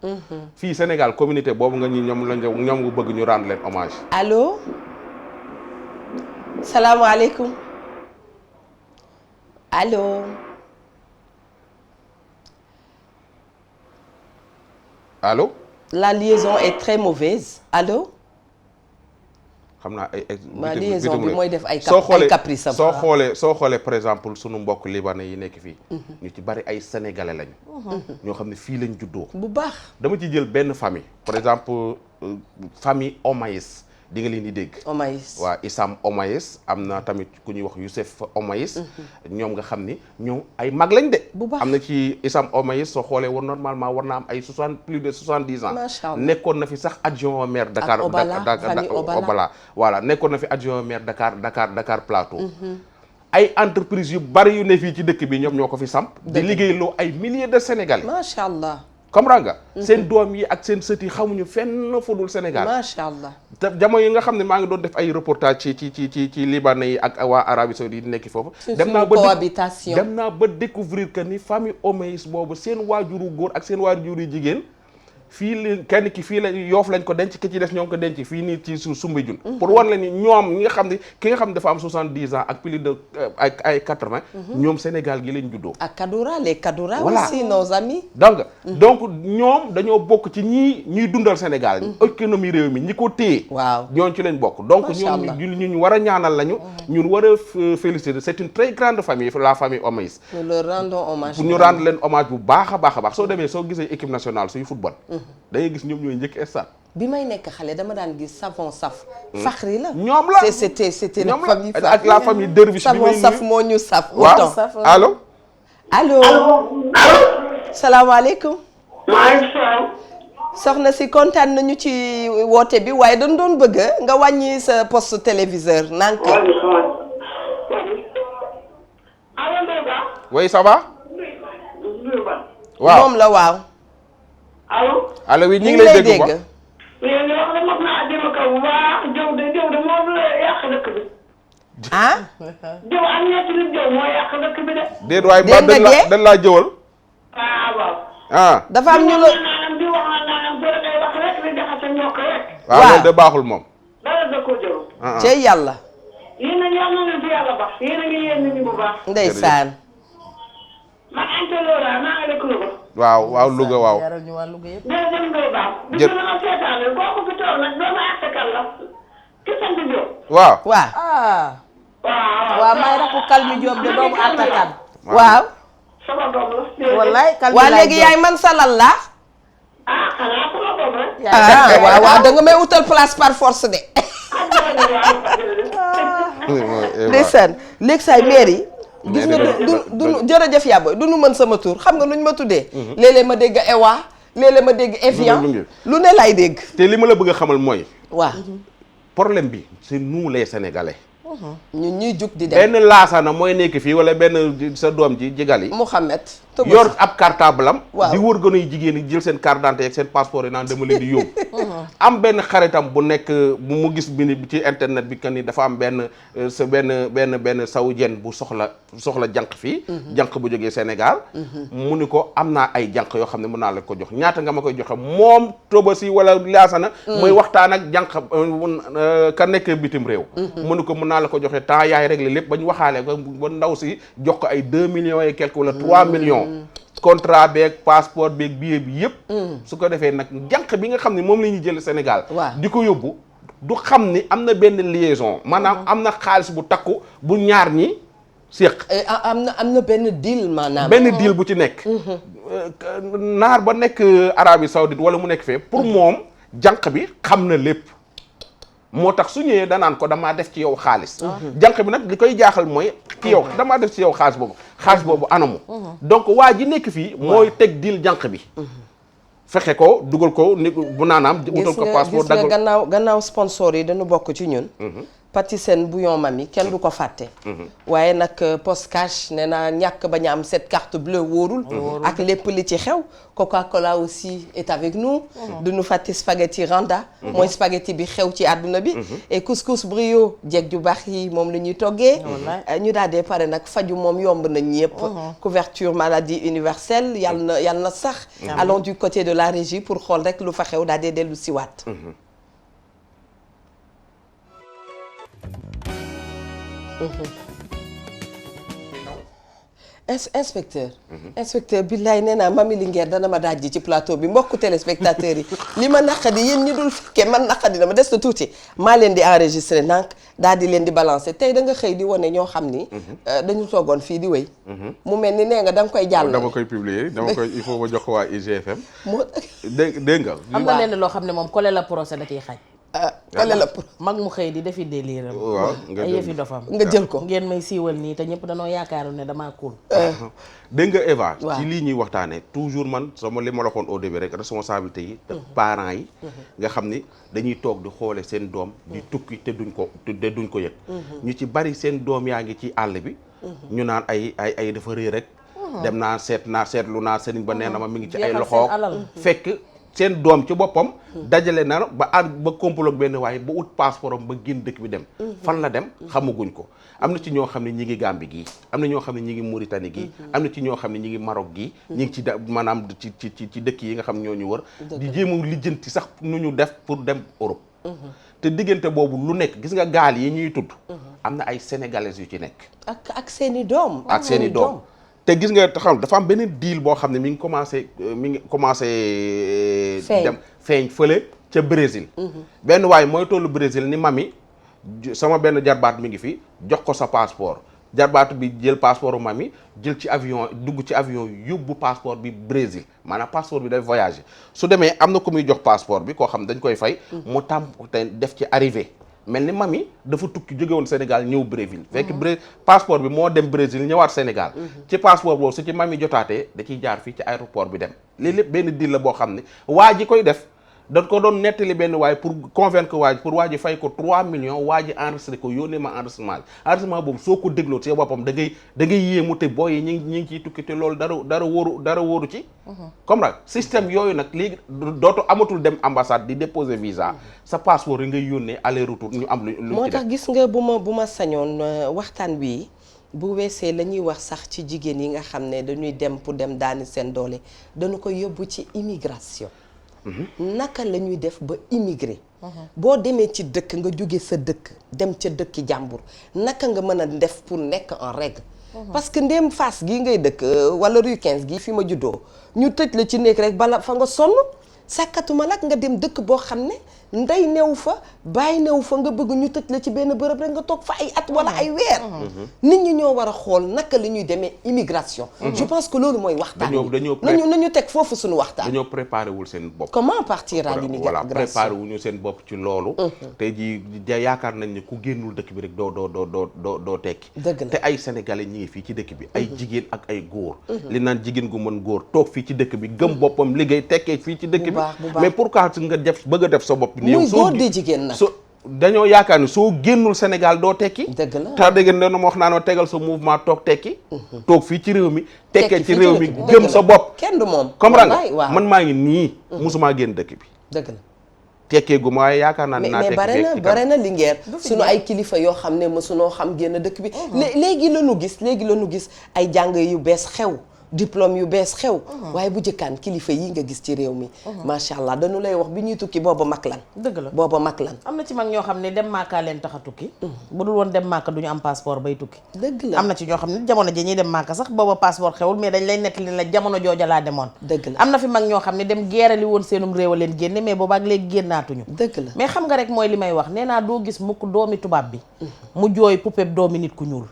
fii Sénégal communauté boobu nga ñi ñoom nga bëgg ñu rendre leen hommage allo salaamaaleykum allo allo la liaison est très mauvaise allo xam naa ay ma liaison bi mooy def ay caprice soo xoolee par exemple sunu mbokk libanais yi nekk fii ñu ci bari ay sénégalais lañu ñoo xam ne fii lañ juddoo bu baax dama ci jël benn famille par exemple famille Omaïs di nga leen di dégg Omaïs waaw Issam Omaïs am na tamit ku ñuy wax Youssef Omaïs ñoom nga xam ni ñoom ay mag lañ de bu baax am na ci Issam Omaïs soo xoolee normalement war na am ay plus de 70 ans macha Allah nekkoon na fi sax adjoint au maire Dakar Obala voilà nekkoon na fi adjoint au maire Dakar Plateau ay entreprise yu bari yu ne fii ci dëkk bi ñoom ñoo ko fi samp di liggéeyloo ay milliers de Sénégalais macha Allah comprends nga seen doom yi ak seen sët yi xamuñu fenn fu dul Sénégal macha Allah te jamono yi nga xam ne maa ngi doon def ay reportage ci libanais yi ak waa Arabie Saoudite yi nekk foofu dem naa ba découvrir que ni famille Omaïs boobu seen waajuru góor ak seen waajuru jigéen fii li kenn ki fii la Yoof lañ ko denc ki ci des ñoo ngi ko denc fii nii ci Soumbédioune pour wan la ni ñoom ñi nga xam ne ki nga xam ne dafa am 70 ans ak plus de ay 80 ñoom Sénégal gi lañ juddoo ak Kadoura les Kadoura voilà. aussi nos amis donc ñoom dañoo bokk ci ñuy dundal Sénégal économie réew mi ñi ko téye waaw ñooñu ci lañ bokk donc ñoom ñu war a ñaanal lañu ñun war a féliciter c'est une très grande famille la famille Omaïs nous leur rendons hommage pour ñu rendre leen hommage bu baax a baax soo demee soo gisee équipe nationale suy football da ngay gis ñoom ñooy njëkk stade bi may nekk xale dama daan gis savon saf Fakhri la ñoom la c'était la famille ak la famille Derviche savon saf moo ñu saf waaw allo salaamaaleykum maaleykum salaam. soxna si kontaan nañu ci woote bi waaye dañ doon bëgg nga wàññi sa poste téléviseur nank oui ça va waaw moom la waaw allo oui ñu ngi lay dégg léegi wax dama naa jëm kaw bu baax jëw de moo yàq dëkk bi. ah. jëw am ñetti nit jëw moo yàq dëkk bi de. déet waaye mbaa dañ laa jëwal. waaw. dafa am ñu la. di wax naanam boo ngay wax rek di jaxase ñokk rek. waaw loolu de baaxul moom. dara da koo jëw. cey yàlla. yéen a ngi am na fi yàlla baax yéen a ngi yéen nit ñi bu baax. ndeysaan. man Anta Lora maa ngi rek Louga. waaw Louga waaw. jërëjëf Ndoye Ba. di ko doon seetaane kooku fi toog nag doomu àttekat la ki sant Diop. waaw. waaw may rakku Kalmi Diop de doomu àttekat. waaw. sama doom la. wallaay Kalmi waa léegi yaay man salal la. xanaa sama doom rek. waaw da nga may utal place par force de. ndeysaan léegi saay maire yi. gis nga du jërëjëf yaa booy du nu mën sama tur xam nga lu ñu ma tuddee. léeg-léeg ma dégg Ewa léeg-léeg ma dégg Evian lu ne laay dégg. te li ma la bëgg a xamal mooy. waaw. problème bi c'est nous les Sénégalais. ñun ñuy jug di dem benn laasana mooy nekk fii wala benn sa doom ji jigal yi. Mouhamed. yor ab cartable am. waaw di wër gën a jigéen ñi jël seen carte d'identité ak seen passeport yi naan dama leen di yóbbu. am benn xaritam bu nekk bu mu gis bi ci internet bi que ni dafa am benn saoudien bu soxla jànq fii. jànq bu jógee Sénégal. mu ni ko am naa ay jànq yoo xam ne mën naa la ko jox ñaata nga ma koy joxe moom Tobaski wala laasana. mooy waxtaan ak jànq ka nekk bitim réew. mu ni ko mën naa la ko joxe temps yaay réglé lépp ba ñu waxaale ko ba ndaw si jox ko ay 2 millions et quelque wala 3 millions. contrat beeg passeport beeg billet bi yëpp. su ko defee nag jànq bi nga xam ne moom la ñuy jël Sénégal. di ko yóbbu du xam ni am na benn liaison. maanaam am na xaalis bu takku bu ñaar ñi séq. am na benn deal maanaam. benn deal bu ci nekk. naar ba nekk Arabie Saoudite wala mu nekk fee pour moom jànq bi xam na lépp. moo tax su ñëwee danaan ko damaa def ci yow xaalis jànq bi nag li koy jaaxal mooy ci yow damaa def ci yow xaalis boobu anamu donc waa ji nekk fii mooy teg dil jànq bi fexe ko dugal ko ni bu naanaam wutal ko passeport gis nga gannaaw sponsor yi dañu bokk ci ñun Patisen bouillon mami kenn du ko fàtte waaye nag post cash nee naa ñàkk bañ a am cette carte bleue wóorul ak lépp li ci xew Coca-Cola aussi est avec nous duñu fàtte spaghetti Randa mooy spaghetti bi xew ci àdduna bi et couscous brio jeeg ju baax yi moom la ñuy toggee ñu daal dee pare nag faju moom yomb nañ ñëpp couverture maladie universelle yàlla na sax allons du côté de la régie pour xool rek lu fa xew daal dee dellu siwaat inspecteur billaay nee naa Mami Linguère dana ma dajji ci plateau bi mbokku téléspectateurs yi li ma naqadi yéen ñi dul fekkee man naqadi dama des na tuuti maa leen di enregistré nank daal di leen di balancer tey da nga xëy di wane ñoo xam ni dañu toogoon fii di wéy mu mel ni nee nga da nga koy jàll dama koy publier il faut ma jox ko waa IGFM dégg nga am na leen loo xam ne moom collé la procès da ciy xaj kale la mag mu xëy di defi délire waaw ay yëfi dofam nga jël ko ngeen may siiwal nii te ñëpp dañoo yaakaaru ne damaa cool dégg nga Eva ci lii ñuy waxtaane toujours man sama li ma la waxoon au début rek responsabilité yi te parents yi nga xam ni dañuy toog di xoole seen doom di tukki te duñ ko yëg ñu ci bari seen doom yaa ngi ci àll bi ñu naan ay dafa rëy rek dem naa seetlu naa sëriñ ba nee na ma mi ngi ci ay loxo fekk seen doom ci boppam dajale na ba complot benn waaye ba ut passeport am ba génn dëkk bi dem fan la dem xamaguñ ko am na ci ñoo xam ne ñi ngi Gambie gii am na ñoo xam ne ñi ngi Mauritanie gii am na ci ñoo xam ne ñi ngi Maroc gii ñi ngi ci maanaam ci dëkk yi nga xam ñoo ñu wër di jéem a lijjanti sax nu ñu def pour dem Europe te diggante boobu lu nekk gis nga gaal yi ñuy tudd am na ay sénégalais yu ci nekk ak seeni doom te gis nga taxaw dafa am beneen deal boo xam ne mi ngi commencé dem feeñ fële ca Brésil benn waaye mooy tollu Brésil ni mami sama benn jarbaat mi ngi fi jox ko sa passeport jarbaatu bi jël passeport u mami jël ci avion dugg ci avion yóbbu passeport bi Brésil maanaam passeport bi day voyager su demee am na ku muy jox passeport bi koo xam dañ koy fay mu tàmm te def ci arrivé mel ni mami dafa tukki jóge woon Sénégal ñëw Brésil fekk passeport bi moo dem Brésil ñëwaat Sénégal ci passeport boobu su ci mami jotaatee da ciy jaar fii ci aéroport bi dem lii lépp benn deal la boo xam ne waa ji koy def dañ ko doon nettali benn waay pour convaincre waa ji pour waa ji fay ko 3 millions waa ji enregistré ko yónnee ma enregistrement boobu soo ko dégloo ci boppam da ngay yéemu te booy yi ñi ngi ciy tukki te loolu dara wóoru ci comme nag système yooyu nag léegi dootu amatul dem ambassade di déposer visa sa passeport yi ngay yónnee aller retour ñu am lu moo tax gis nga bu ma sañoon waxtaan wi bu weesee la ñuy wax sax ci jigéen yi nga xam ne dañuy dem pour dem daani seen doole dañu ko yóbbu ci immigration naka la ñuy def ba immigré boo demee ci dëkk nga jóge sa dëkk dem ca dëkki jàmbur naka nga mën a def pour nekk en règle parce que ndéem Fass gii ngay dëkk wala rue 15 gii fi ma juddoo ñu tëj la ci néeg rek bala fa nga sonn sàkkatuma nag nga dem dëkk boo xam ne ndey new fa bàyyi new fa nga bëgg ñu tëj la ci benn bërëb rek nga toog fa ay at wala ay weer nit ñi ñoo war a xool naka la ñuy demee immigration je pense que loolu mooy waxtaan nañu teg foofu suñu waxtaan dañoo préparé wul seen bopp comment partir à l'immigration voilà préparé wuñu seen bopp ci loolu tey jii yaakaar nañ ne ku génnul dëkk bi rek doo tekki dëgg la te ay sénégalais ñi ngi fii ci dëkk bi ay jigéen ak ay góor li naan jigéen gu mën góor toog fii ci dëkk bi gëm boppam liggéey tekkee fii ci dëkk bi mais pourquoi nga def bëgg a def sa bopp muy góor di jigéen nag dañoo yaakaar ni soo génnul Sénégal doo tekki dëgg la tax dégg nga ma wax naanoo tegal sa mouvement toog tekki toog fii ci réew mi tekkee ci réew mi gëm sa bopp kenn du moom comprendre nga man maa ngi nii musumaa génn dëkk bi dëgg la tekkee gu ma waaye yaakaar naa dinaa tekki mais bare na Linguère suñu ay kilifa yoo xam ne mësunoo xam génn dëkk bi léegi la ñu gis ay jàng yu bees xew diplôme yu bees xew waaye bu jëkkaan kilifa yi nga gis ci réew mi macha allah dañu lay wax bi ñuy tukki booba mag lan dëgg la booba mag lan am na ci mag ñoo xam ne dem Màkka leen tax a tukki bu dul woon dem Màkka du ñu am passeport bay tukki dëgg la am na ci ñoo xam ne jamono ji ñuy dem Màkka sax booba passeport xewul mais dañ lay nettali la jamono jooja laa demoon dëgg la am na fi mag ñoo xam ne dem geerali woon seenum réew a leen génne mais boobaak léegi génnaatuñu dëgg la mais xam nga rek mooy li may wax nee naa doo gis mukk doomi tubaab bi mu jooy poupée doomi nit ku ñuul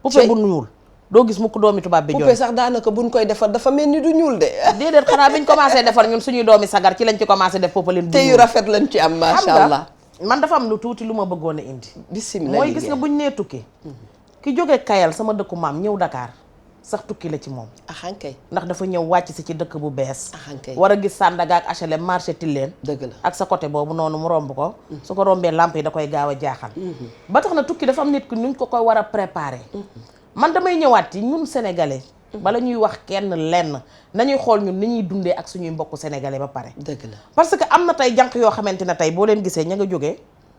poupée bu ñuul doo gis mukk doomi tubaab bi jooy poupée sax daanaka buñ koy defar dafa mel ni du ñuul de déedéet xanaa biñ commencé defar ñun suñuy doomi sagar ci lañ ci commencé def popaline te yu rafet lañ ci am macha allah man dafa am lu tuuti lu ma bëggoon a indi. bisimilah mooy gis nga buñ nee tukki. ki jógee Kayal sama dëkku maam ñëw Dakar sax tukki la ci moom. axankay ndax dafa ñëw wàcc si ci dëkk bu bees. axankay war a gis Sandaga ak HLM marché Tilène. dëgg la ak sa côté boobu noonu mu romb ko. su ko rombee lamp yi da koy gaaw a jaaxal. ba tax na tukki dafa am nit ki nuñ ko koy war a préparer. man damay ñëwaat ci ñun sénégalais. bala ñuy wax kenn lenn nañuy xool ñun ni ñuy dundee ak suñuy mbokku sénégalais ba pare. dëgg la parce que am na tey jànq yoo xamante ne tey boo leen gisee ña nga jógee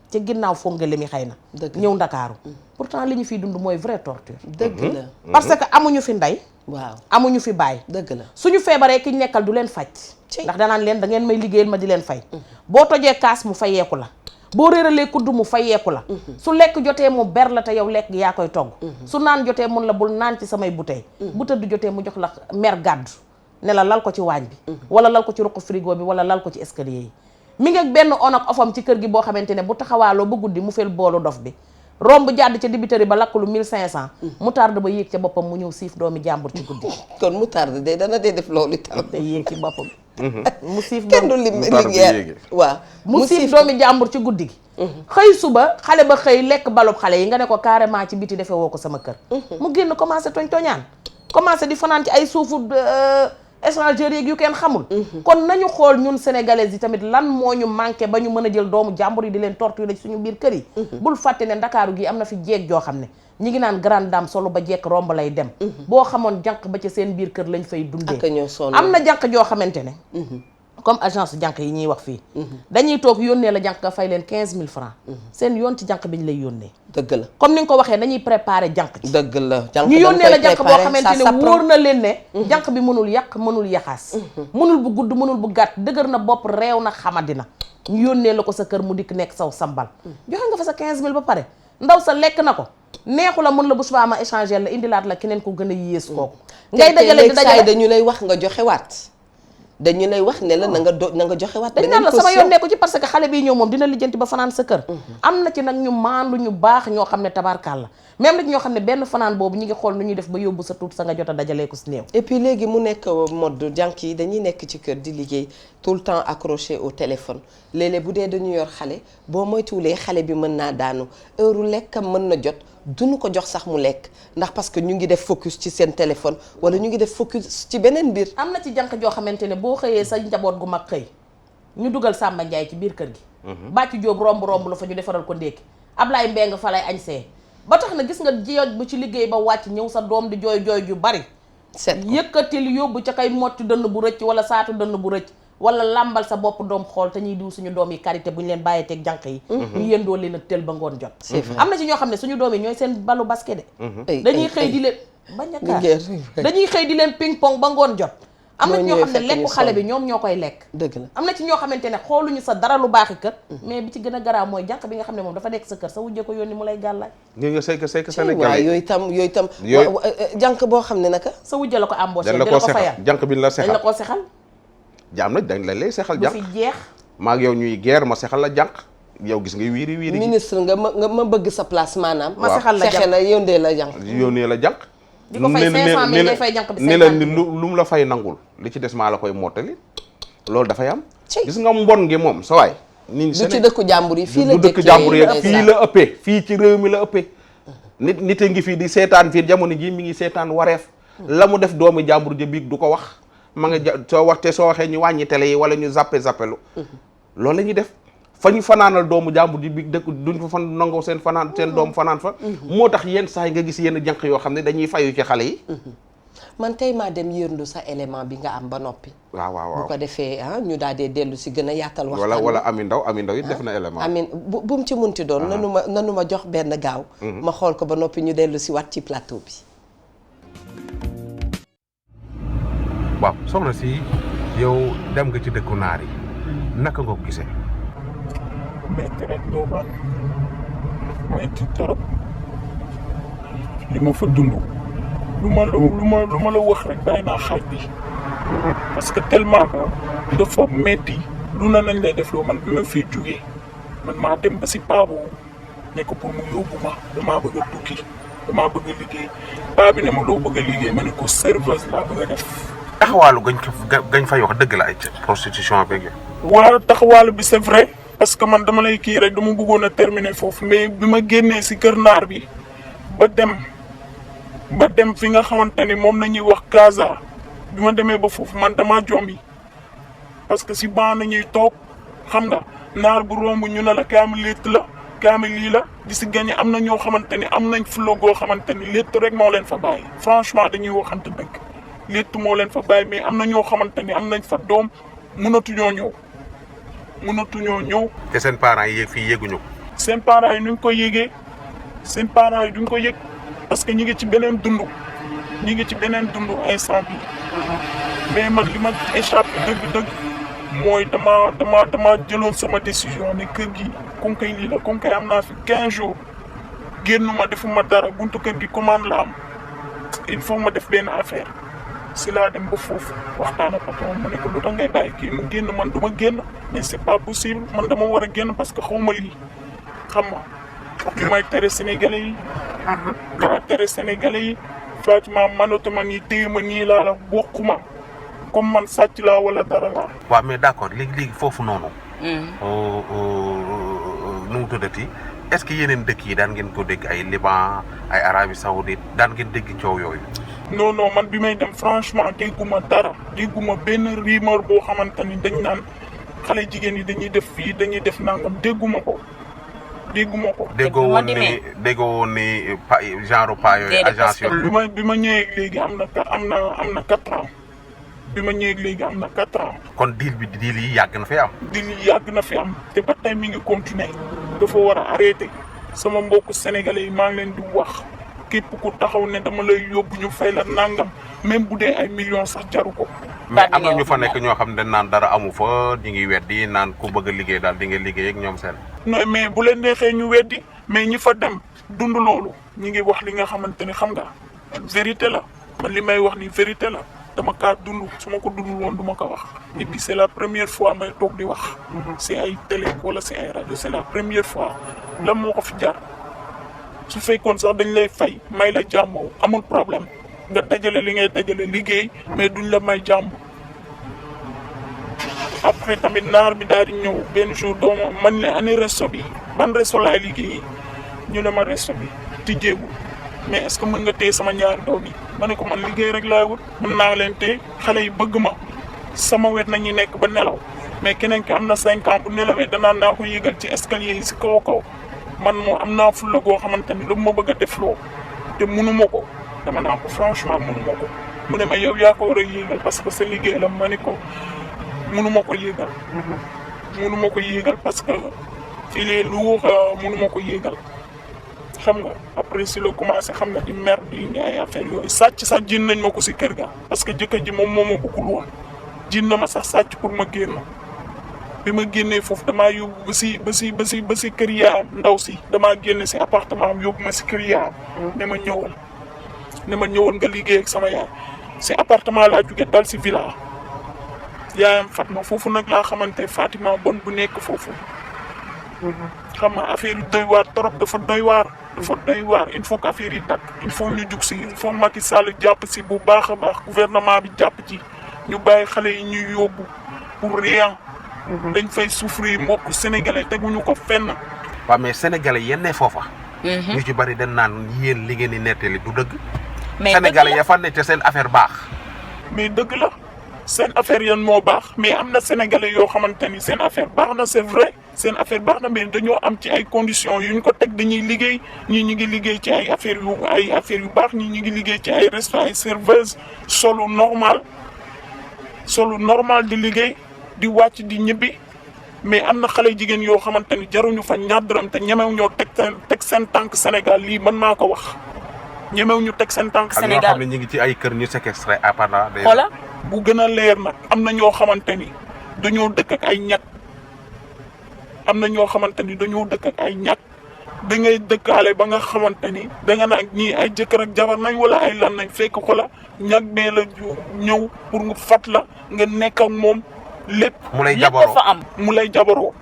ca ginnaaw fongale mi xëy na. ñëw ndakaaru pourtant li ñu fiy dund mooy vraie torture. dëgg la parce que amuñu fi ndey. waaw amuñu fi baay. dëgg la suñu feebaree ki ñu nekkal du leen faj. ndax danaan leen da ngeen may liggéeyal ma di leen fay. boo tojee kaas mu fayeeku la. boo réeralee kudd mu fayeeku la. su lekk jotee mu ber la te yow lekk yaa koy togg. su naan jotee mun la bul naan ci samay bouteille. bu tëdd jotee mu jox la mer gàddu ne la lal ko ci waañ bi. wala lal ko ci ruq frigo bi wala lal ko ci escalier yi. mi ngi ak benn on ak ofam ci kër gi boo xamante ne bu taxawaaloo ba guddi mu fel boolu dof bi. romb jàdd ca dibiteri ba lakk lu 1500. mu tarde ba yéeg ca boppam mu ñëw siif doomi jàmbur ci guddi. kon mu tarde de dana dee def loolu itam. day yéeg ci boppam. mu siif kenn du liggéey waaw mu siif doomi jàmbur ci guddi gi. xëy suba xale ba xëy lekk balub xale yi nga ne ko carrément ci biti defee woo ko sama kër. mu génn commencé toñaan commencé di fanaan ci ay suufu échangeurs yeeg yu kenn xamul. kon nañu xool ñun sénégalais yi tamit lan moo ñu manqué ba ñu mën a jël doomu jàmbur yi di leen torturer ci suñu biir kër yi. bul fàtte ne ndakaaru gi am na fi jeeg joo xam ne ñi ngi naan grande dame solo ba jekk romb lay dem. boo xamoon jànq ba ca seen biir kër lañ fay dundee. am na jànq joo xamante ne. comme agence jànq yi ñuy wax fii. dañuy toog yónnee la jànq nga fay leen 15000 francs. seen yoon ci jànq bi ñu lay yónnee. dëgg la comme ni nga ko waxee dañuy préparer jànq ci. dëgg la jànq ñu yónnee la jànq boo xamante ne wóor na leen ne. jànq bi mënul yàq mënul yaxaas. mënul bu gudd mënul bu gàtt dëgër na bopp réew na xamadina. ñu yónnee la ko sa kër mu dikk nekk saw sambal. joxe nga fa sa 15000 ba pare ndaw sa lekk na ko. neexu la mën la bu subaa ma échanger la indilaat la keneen ko gën a yées kooku. ngay dajale di dajale dañu lay wax nga joxe waat. dañu lay wax ne la na nga joxe waat. dañ naan la sama yoon nekku ci parce que xale bii ñëw moom dina lijjanti ba fanaan sa kër. am na ci nag ñu maandu ñu baax ñoo xam ne tabarkaal la même nag ñoo xam ne benn fanaan boobu ñu ngi xool nu ñuy def ba yóbbu sa tuut sa nga jot a dajalee ko si néew. et puis léegi mu nekk mode jànq yi dañuy nekk ci kër di liggéey tout le temps accroché au téléphone léeg-léeg bu dee dañu yor xale boo moytuwulee xale bi mën naa daanu heure lekkam mën na jot duñu ko jox sax mu lekk ndax parce que ñu ngi def focus ci seen téléphone wala ñu ngi def focus ci beneen mbir. am na ci jànq joo xamante ne boo xëyee sa njaboot gu mag xëy ñu dugal Samba Ndiaye ci biir kër gi. Bàcc Jóob romb la fa ñu defaral ko ndékki Ablaye Mbeng fa lay añsee ba tax na gis nga jiyooj bu ci liggéey ba wàcc ñëw sa doom di jooy jooy ju bari. set yëkkatil yóbbu ca kay motti dënn bu rëcc wala saatu dënn bu rëcc. wala làmbal sa bopp doom xool te ñuy diw suñu doom yi karité bu ñu leen bàyyee teeg jànq yi. ñu yëndoo leen a tël ba ngoon jot. am na ci ñoo xam ne suñu doom yi ñooy seen balu basket de. dañuy xëy di leen bañ a kaar dañuy xëy di leen ping pong ba ngoon jot. am na ci ñoo xam ne lekku xale bi ñoom ñoo koy lekk. dëgg la am na ci ñoo xamante ne xooluñu sa dara lu baaxi kër. mais bi ci gën a garaaw mooy jànq bi nga xam ne moom dafa nekk sa kër sa wujjee ko yónni mu lay gàllaaj. nga sayka Sénégal waaw yooyu tam jànq boo xam ne naka. sa wujjee la ko embauché dañ la ko sexal jànq bi la sexal dañ la ko sexal. jaam nag dañ la lay sexal jànq bu fi jeex. maa ngi yow ñuy guerre ma sexal la jànq yow gis nga wiiri wiiri. ministre nga ma bëgg sa place maanaam. ma sexal la jànq fexe la yónnee la jànq. yónnee la jànq. di ko fay 500000 ngay fay jànq bi 50 000 ne la ni lu mu la fay nangul li ci des maa la koy mottali loolu dafay am. gis nga mbon gi moom sa waay. du ci dëkku jàmbur yi fii la dëkk jàmbur yi fii la ëppee fii ci réew mi la ëppee. nit a ngi fii di seetaan fii jamono jii mi ngi seetaan wareef. la mu def doomu jàmbur ja biig du ko wax. ma nga soo waxee ñu wàññi télé yi wala ñu zappelu loolu la ñuy def fa ñu fanaanal doomu jàmbur ji bi dëkk duñ fa fan nangoo seen doom fanaan fa moo tax yenn saa yi nga gis yenn jànq yoo xam ne dañuy fayu ci xale yi man tey maa dem yërndu sa élément bi nga am ba noppi waaw bu ko defee ñu daal dee dellu si gën a yaatal waxtaan wala Ami Ndaw it def na élément amin bu mu ci munti doon nanu ma jox benn gaaw ma xool ko ba noppi ñu dellu si waat ci plateau bi. waaw soxna si yow dem nga ci dëkku naar yi naka nga ko gisee. metti rek booba metti trop li ma fa dund lu ma la wax rek day naa xaaj bi parce que tellement que dafa metti lu na nañ lay def loo man bi ma fiy jógee man maa dem ba si paa boobu ne ko pour mu yóbbu ma damaa bëgg a tukki damaa bëgg a liggéey paa bi ne ma loo bëgg a liggéey ma ne ko serveuse laa bëgg a def. taxawaalu gañ fay wax dëgg la ay prostitution beeg waaw taxawaalu bi c'est vrai parce que man dama lay kii rek dama bëggoon a terminer foofu mais bi ma génnee si kër naar bi ba dem fi nga xamante ni moom nañuy wax Gaza bi ma demee ba foofu man dama jombi parce que si ban nañuy toog xam nga naar bu romb ñu ne la kaami létt la kaami lii la di si gagné am na ñoo xamante ni am nañ fulla goo xamante ni létt rek moo leen fa bàyyi franchement dañuy waxante dëgg létt moo leen fa bàyyi mais am na ñoo xamante ni am nañ fa doom mënatuñoo ñëw. te seen parents yi yéeg fii yéeguñu ko. seen parents yi nuñ ko yéegee seen parents yi duñ ko yëg parce que ñi ngi ci beneen dund instant bi mais man li ma échappé dëgg mooy dama jëloon sama décision ne kër gi comme kay lii la comme kay am naa fi 15 jours génnuma defuma dara buntu kër gi commande la am il faut ma def benn affaire si laa dem ba foofu waxtaan ak patron ma ne ko lu tax ngay bàyyi kii mu génn man du ma génn mais c'est pas possible man dama war a génn parce que xaw ma lii xam nga li may tere sénégalais yi. dama tere sénégalais yi Fatima manatuma nii téye ma nii laa la bokkuma comme man sàcc laa wala dara laa. waaw mais d'accord léegi foofu noonu. nu mu tuddati est-ce que yeneen dëkk yi daan ngeen ko dégg ay Liban ay Arabie Saoudite daan ngeen dégg coow yooyu. non man bi may dem franchement dégguma dara dégguma benn rumeur boo xamante ni dañ naan xale jigéen yi dañuy def fii dañuy def nangam dégguma ko. déggoo woon ni genre pas yooyu agence yooyu. bi ma ñëwee léegi am na 4 ans. bi ma ñëwee léegi am na 4 ans. kon deal yi yàgg na fi am. deal yi yàgg na fi am te ba tey mi ngi continuer dafa war a arrêter sama mbokku sénégalais yi maa ngi leen di wax képp ku taxaw ne dama lay yóbbu ñu fay la nangam même bu dee ay millions sax jaru ko. mais am na ñu fa nekk ñoo xam ne naan dara amu fa ñu ngi weddi naan ku bëgg a liggéey daal di nga liggéey ak ñoom seen. non mais bu leen neexee ñu weddi mais ñi fa dem dund loolu ñi ngi wax li nga xamante ni xam nga vérité la man li may wax ni vérité la. dama kaa dund su ma ko dundul woon du ma ko wax et puis c'est la première fois may toog di wax si ay télé wala si ay rajo c'est la première fois lan moo ko fi jar su fekkoon sax dañ lay fay may la jàmm amul problème nga dajale li ngay dajale liggéey mais duñ la may jàmm après tamit naar bi daal di ñëw benn jour dooma man ne ani resto bi ban resto laay liggéey ñu ne ma resto bi tijjeegul mais est-ce que mën nga téye sama ñaari doom yi ma ne ko man liggéey rek laay wut mën naa leen téye xale yi bëgg ma sama wet nañuy nekk ba nelaw mais keneen ki am na 5 ans bu nelawee danaan naa ko yéegal ci escalier yi si kaw man moo am naa fulla goo xamante ni lu ma bëgg a def loo te mënuma ko dama naa ko franchement mënuma ko mu ne ma yow yaa ko war a yéegal parce que sa liggéey la ma ne ko mënuma ko yéegal parce que il est lourd mënuma ko yéegal xam nga après si la commencé xam nga di mer di ay affaire yooyu sàcc sax jin nañ ma ko si kër ga parce que jëkkër ji moom moo ma bëggul woon jin na ma sax sàcc pour ma génn bi ma génnee foofu damaa yóbbu ba si kër yaayam ndaw si damaa génne si appartement am yóbbu ma si kër yaayam ne ma ñëwal nga liggéey ak sama yaay si appartement laa jóge dal si villa yaayam Fatma foofu nag laa xamante Fatima bon bu nekk foofu xam nga affaire yi doy waar trop dafa doy waar il faut que affaire yi tàkk il faut ñu jug si il faut Macky Sall jàpp si bu baax a baax gouvernement bi jàpp ci ñu bàyyi xale yi ñuy yóbbu pour rien dañ fay souffrir mbokk sénégalais teguñu ko fenn. waaw mais sénégalais yennee foofa. ñu ci bari dañ naan yéen li ngeen di nettali du dëgg. mais sénégalais ya fa ne te seen affaire baax. mais dëgg la seen affaire yan moo baax mais am na sénégalais yoo xamante ni seen affaire baax na c'est vrai seen affaire baax na mais dañoo am ci ay conditions yu ñu ko teg dañuy liggéey ñii ñu ngi liggéey ci ay affaires yu baax ñii ñu ngi liggéey ci ay restaurants ay serveuses solu normal di liggéey di wàcc di ñibbi mais am na xale jigéen yoo xamante ni jaruñu fa ñaar dërëm te ñemew ñoo teg seen tànk Sénégal lii man maa ko wax ñemew ñu teg seen tànk Sénégal ak ñoo xam ne ñu ngi ci ay kër ñu séquestré pendant des xoola bu gën a leer nag am na ñoo xamante ni dañoo dëkk ak ay ñag da ngay dëkkaale ba nga xamante ni danga nag ñii ay jëkkër ak jabar nañ wala ay lan nañ fekk xoola ñag bee la ñëw pour nga fat la nga nekk ak moom lépp mu lay jabaroo mu lay jabaroo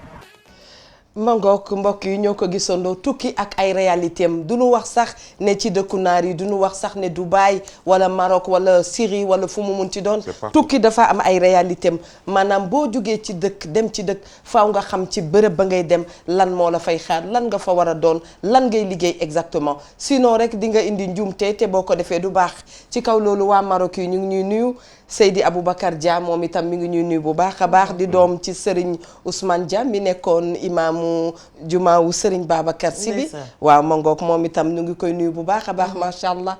mangook mbokk yi ñoo ko gisandoo tukki ak ay réalité am du ñu wax sax ne ci dëkku naar yi du ñu wax sax ne Dubaï wala Maroc wala Syrie wala fu mu mun ci doon tukki dafa am ay réalité am maanaam boo jógee ci dëkk dem ci dëkk faaw nga xam ci bërëb ba ngay dem lan moo la fay xaar lan nga fa war a doon lan ngay liggéey exactement sinon rek di nga indi njuumte te boo ko defee du baax ci kaw loolu waa Maroc yi ñu ngi ñuy nuyu Seydi Aboubacar Dia moom itam mi ngi ñuy nuyu bu baax a baax di doom ci Serigne Ousmane Dia mi nekkoon imaamu jumaa wu Serigne Babacar Sy bi waaw ma ngoog moom itam ñu ngi koy nuyu bu baax a baax macha allah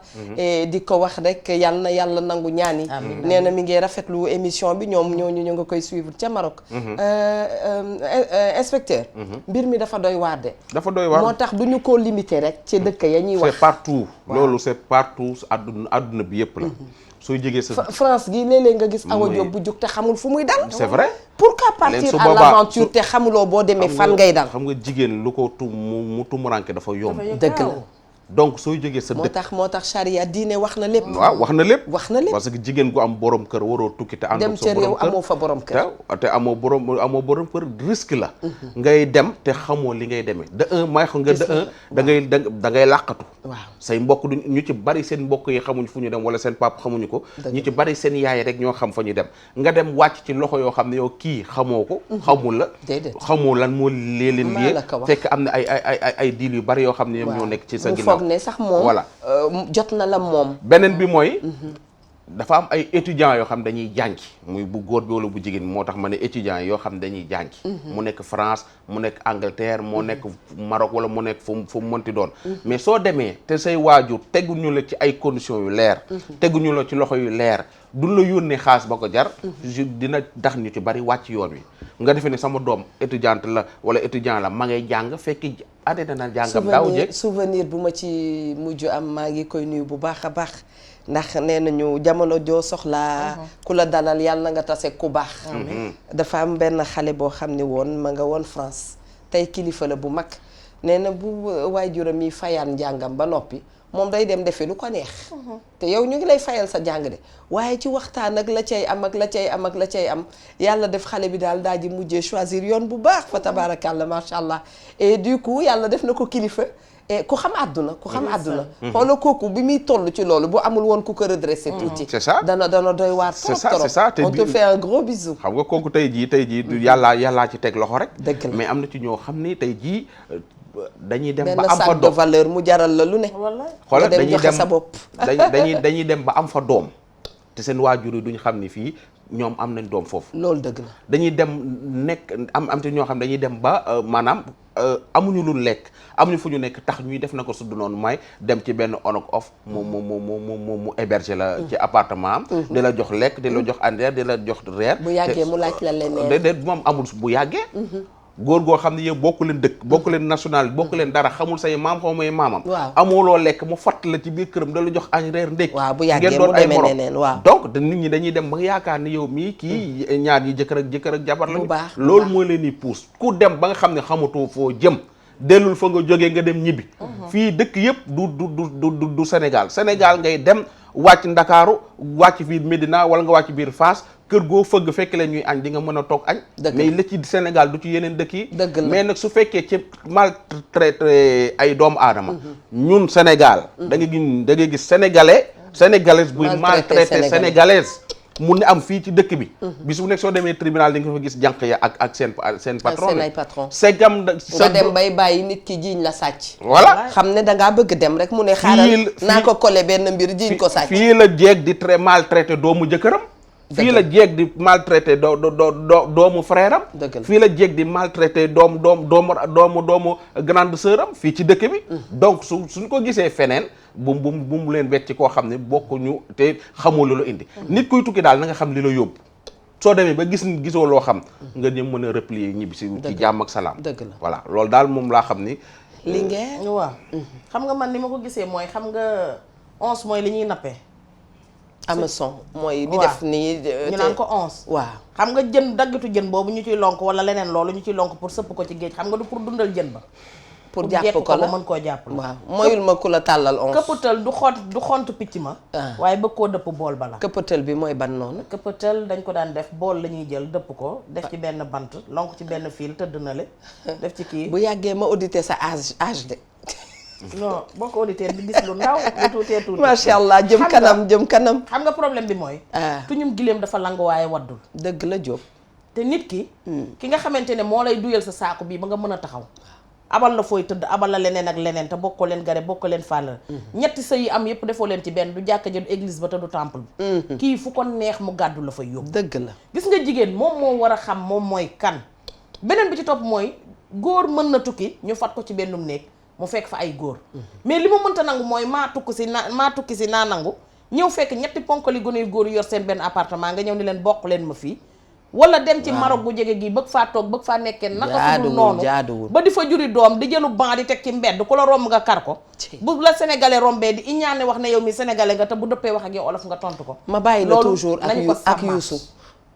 di ko wax rek yal na yàlla nangu ñaan yi nee na mi ngi rafetlu émission bi ñoom ñooñu ñu nga koy suivre ca Maroc inspecteur mbir mi dafa doy waar de dafa doy waar moo tax du ñu ko limité rek ci dëkk ya ñuy wax c'est partout loolu c'est partout àdduna bi yëpp la sooy jógee sa France gi léeg-léeg nga gis Awa Diop bu jóg te xamul fu muy dal. c'est vrai. pourquoi partir à l'aventure te xamuloo boo demee fan ngay dal. xam nga jigéen lu ko mu tumuranke dafa yomb. dëgg la. donc sooy jógee sa dëkk moo tax charia diine wax na lépp. waaw wax na lépp. wax na lépp parce que jigéen gu am borom kër waroo tukki te ànd ak sa borom kër dem ca réew amoo fa borom kër. te amoo borom kër risque la. ngay dem te xamoo li ngay demee de un may xam nga de un da ngay làqatu. waaw say mbokk du ñu ci bari seen mbokk yi xamuñ fu ñu dem wala seen papa xamuñu ko. ñu ci bari seen yaay rek ñoo xam fa ñu dem. nga dem wàcc ci loxo yoo xam ne yow kii xamoo ko. xamul la. déedéet xamoo lan moo leen lii fekk am na ay diil yu bari yoo xam ne ñoom ñoo nekk ci sa ginnaaw. mu foog ne sax moom jot na la moom. beneen bi mooy. dafa am ay étudiants yoo xam dañuy jàngi muy bu góor bi wala bu jigéen moo tax ma ne étudiants yoo xam dañuy jàngi. mu nekk France mu nekk Angleterre moo nekk Maroc wala mu nekk fu mu mënti doon. mais soo demee te say waajur teguñu la ci ay conditions yu leer. teguñu la ci loxo yu leer duñ la yónnee xaas ba ko jar. dina tax ñu ci bari wàcc yoon wi. nga defee ne sama doom étudiante la wala étudiant la ma ngay jàng fekk arrêté na jàngam daaw jéeg souvenir bu ma ci mujj am maa ngi koy nuyu bu baax a baax ndax nee nañu jamono joo soxlaa ku la dalal yàlla na nga tase ku baax. dafa am benn xale boo xam ne woon ma nga woon France tey kilifa la bu mag nee na bu waajuram yi fayaan njàngam ba noppi moom day dem defe lu ko neex. te yow ñu ngi lay fayal sa jàng de waaye ci waxtaan ak la cay am ak la cay am ak la cay am yàlla def xale bi daal di mujjee choisir yoon bu baax fa tabarakallah macha allah et du coup yàlla def na ko kilifa. et ku xam àdduna xoola kooku bi muy toll ci loolu bu amul woon ku ko redressé tuuti. c'est ça dana doy waar trop trop. c'est ça on te fait un gros bisou. xam nga kooku tey jii du yàllaa ci teg loxo rek. dëgg la mais am na ci ñoo xam ni tey jii dañuy dem ba benn am fa sac de valeur mu jaral la lu ne. xoolal dem joxe sa bopp. dañuy dem ba am fa doom te seen waajur yi duñ xam ni fii ñoom am nañ doom foofu. loolu dëgg la. dañuy dem nekk am te ñoo xam dañuy dem ba maanaam amuñu lu lekk amuñu fu ñu nekk tax ñuy def na ko sudd noonu may dem ci benn on ak off mu héberger la ci appartement am. di la jox lekk di la jox andeer di la jox reer. bu yàggee mu laaj la leneen. déedéet moom amul bu yàggee. góor goo xam ne yow bokku leen dëkk bokku leen national bokku leen dara xamul say maam xaw may maamam. waaw amuloo lekk mu fatt la ci biir këram da la jox añ reer ndékki. waaw bu yàggee mu demee neneen waaw donc nit ñi dañuy dem ba yaakaar ni yow mii kii ñaar yi jëkkër ak jabar lañu. baax loolu mooy leen di puus ku dem ba nga xam ne xamatoo foo jëm. dellul fa nga jógee nga dem ñibbi. fii dëkk yëpp du Sénégal ngay dem wàcc Ndakaaru wàcc fii Médina wala nga wàcc biir Fass kër goo fëgg fekk leen ñuy añ di nga mën a toog añ. mais la ci Sénégal du ci yeneen dëkk yi. mais nag su fekkee ci maltraité ay doomu aadama. ñun Sénégal. da ngay gis sénégalaise buy maltraité sénégalaise. mun na am fii ci dëkk bi. bis bu nekk soo demee tribunal di nga fa gis jànq ya ak seen patron. seen ay patron. segam nga dem bay bàyyi nit ki jiiñ la sàcc. voilà xam ne dangaa bëgg dem rek mu ne xaaral naa ko collé benn mbir jiiñ ko sàcc. fii la jeeg di maltraité doomu jëkkëram. fii la jeeg di maltraité doomu frère am. fii la jeeg di maltraité doomu grande sœur am fii ci dëkk bi. donc suñ ko gisee feneen bu mu leen wecc koo xam ne bokkuñu te xamoo lu la indi. nit kuy tukki daal na nga xam li la yóbbu. soo demee ba gisoo loo xam. nga ñëm mën a replier ñibbi si ci jàmm ak salaam. dëgg la voilà loolu daal moom laa xam ni. li ngeen waaw. xam nga man ni ma ko gisee mooy xam nga 11 mooy li ñuy nappee. hameçon mooy bi def nii ñu naan ko 11. waaw xam nga jën daggatu jën boobu ñu ciy lonk wala leneen loolu ñu ciy lonk pour sëpp ko ci géej xam nga du pour dundal jën ba pour jàpp ko la mën koo jàpp la. waaw moyul ma ku la tàllal 11. këppatal du xont picc ma. waaye bëgg koo dëpp bool ba la. këppatal bi mooy ban noonu. këppatal dañ ko daan def bool la ñuy jël dëpp ko def ci benn bant lonk ci benn fil tëdd na le def ci kii. bu yàggee ma audité sa âge de. non boo ko auditeurs bi gis lu ndaw lu tuutee tuuti. macha allah jëm kanam jëm kanam. xam nga problème bi mooy. tuñum gileem dafa lang waaye waddul. dëgg la Diop. te nit ki. ki nga xamante ne moo lay duyal sa saako bii ba nga mën a taxaw. abal la fooy tëdd abal la leneen ak leneen te bokkoo leen gare bokkoo leen fàll. ñetti sëy yi am yëpp defoo leen ci benn du jàkka ja du église ba te du temple bi. kii fu ko neex mu gàddu la fay yóbbu. dëgg la gis nga jigéen moom moo war a xam moom mooy kan. beneen bi ci topp mooy góor mën na tukki ñu fat ko ci bennum néeg mu fekk fa ay góor. mais li ma mënta nangu mooy maa tukki si naa nangu ñëw fekk ñetti ponkali gone yu góor yor seen benn appartement nga ñëw ni leen bokk leen ma fii. wala dem ci Maroc gu jege gi bëgg faa toog bëgg faa nekkee naka sudul noonu ba di fa juri doom di jëlu ban di teg ci mbedd ku la romb nga kar ko bu la sénégalais rombee di iñaane wax ne yow mi sénégalais nga te bu dëppee wax ak yow olof nga tontu ko. ma bàyyi la toujours ak Youssou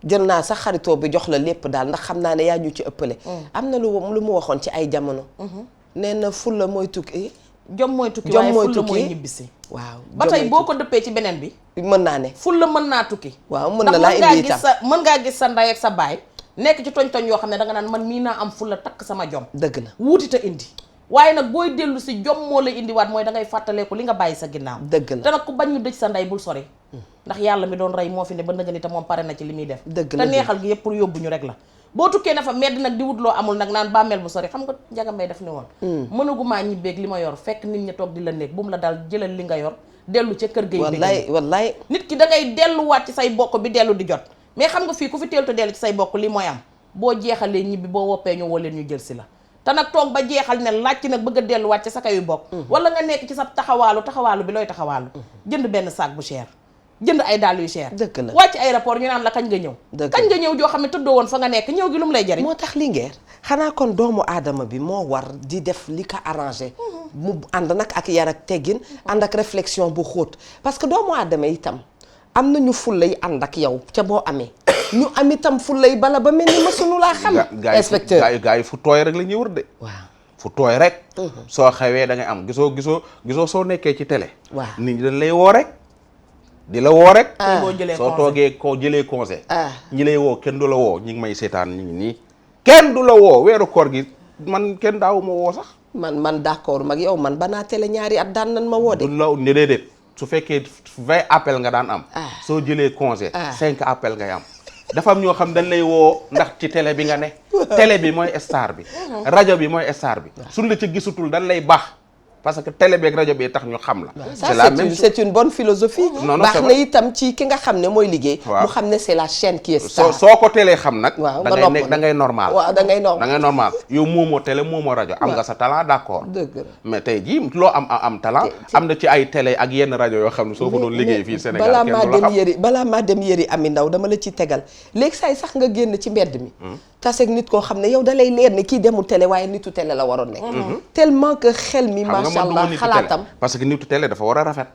jël naa sax xaritoo bi jox la lépp daal ndax xam naa ne yaa ñu ci ëppale. am na lu mu waxoon ci ay jamono. nee na fulla mooy tukki. jom mooy tukki waaye fulla mooy ñibbisi. waaw ba tey boo ko dëppee ci beneen bi. mën naa ne. fulla mën naa tukki. waaw mën na laa indi itam mën ngaa gis sa ndey ak sa baay nekk ci toñ-toñ yoo xam ne danga naan man mii naa am fulla takk sama jom. dëgg la wuuti te indi. waaye nag booy dellu si jom moo la indiwaat mooy dangay fàttaleeku li nga bàyyi sa ginnaaw. dëgg la te nag ku bañ ñu dëj sa ndey bul sori. ndax yàlla mi doon rey moo fi ne ba nëgë ni te moom pare na ci li muy def. dëgg la te neexal gi yëpp pour yóbbu ñu rek la. boo tukkee na fa medd nag di wut loo amul nag naan bàmmeel bu sori xam nga Njaga Mbay def ni woon. mënagumaa ñibbeeg li ma yor fekk nit ñi toog di la nekk bu mu la daal jëlal li nga yor dellu ca kër gay wallaay nit ki da ngay delluwaat ci say bokk bi dellu di jot mais xam nga fii ku fi teelu te dellu ci say bokk li mooy am boo jeexalee ñibbi boo woppee ñu woo leen ñu jël si la te nag toog ba jeexal ne laaj ci nag bëgg a delluwaat ci sa kayu bokk wala nga nekk ci sa taxawaalu bi looy taxawaalu jënd benn sac bu cher jënd ay dàll yu cher dëgg la wàcc aéroport ñu naan la kañ nga ñëw kañ nga ñëw joo xam ne tëddoo woon fa nga nekk ñëw gi lu mu lay jariñ moo tax Linguère xanaa kon doomu aadama bi moo war di def li ko arrangé mu ànd nag ak yar ak teggin ànd ak réflexion bu xóot parce que doomu aadama itam am nañu fullay ànd ak yow ca boo amee ñu am itam fullay bala ba mel ni mësunu laa xam inspecteur gaa yi fu tooy rek la ñuy wër de waaw fu tooy rek soo xewee da ngay am gisoo soo nekkee ci télé waaw nit ñi dañ lay woo rek di la woo rek soo toogee ko jëlee conseil ñi lay woo kenn du la woo ñi ngi may seetaan ñi ngi nii kenn du la woo weeru koor gi man kenn daawu ma woo sax man d'accord mag yow man banaa télé ñaari at daan nan ma woo de du la ne déedéet su fekkee 20 appel nga daan am soo jëlee conseil 5 appel ngay am dafa am ñoo xam dañ lay woo ndax ci télé bi nga ne télé bi mooy star bi rajo bi mooy star bi suñ la ca gisutul dañ lay baax parce que télé beeg rajo bi tax ñu xam la. c'est la même chose c'est une bonne philosophie. baax na itam ci ki nga xam ne mooy liggéey. mu xam ne c'est la chaîne qui est star. soo ko télé xam nag. waaw da ngay normal. waaw da ngay normal yow moomoo télé moomoo rajo. am nga sa talent d'accord. dëgg la mais tey jii loo am talent. am na ci ay télé ak yenn rajo yoo xam ne soo ko doon liggéey fii Sénégal kenn du la xam balaa maa dem yëri Ami Ndaw dama la ci tegal léegi say sax nga génn ci mbedd mi. taseeg nit koo xam ne yow da lay leer ne kii demul télé waaye nitu télé la waroon nekk. tellement que xel mi macha allah xalaatam parce que nitu télé dafa war a rafet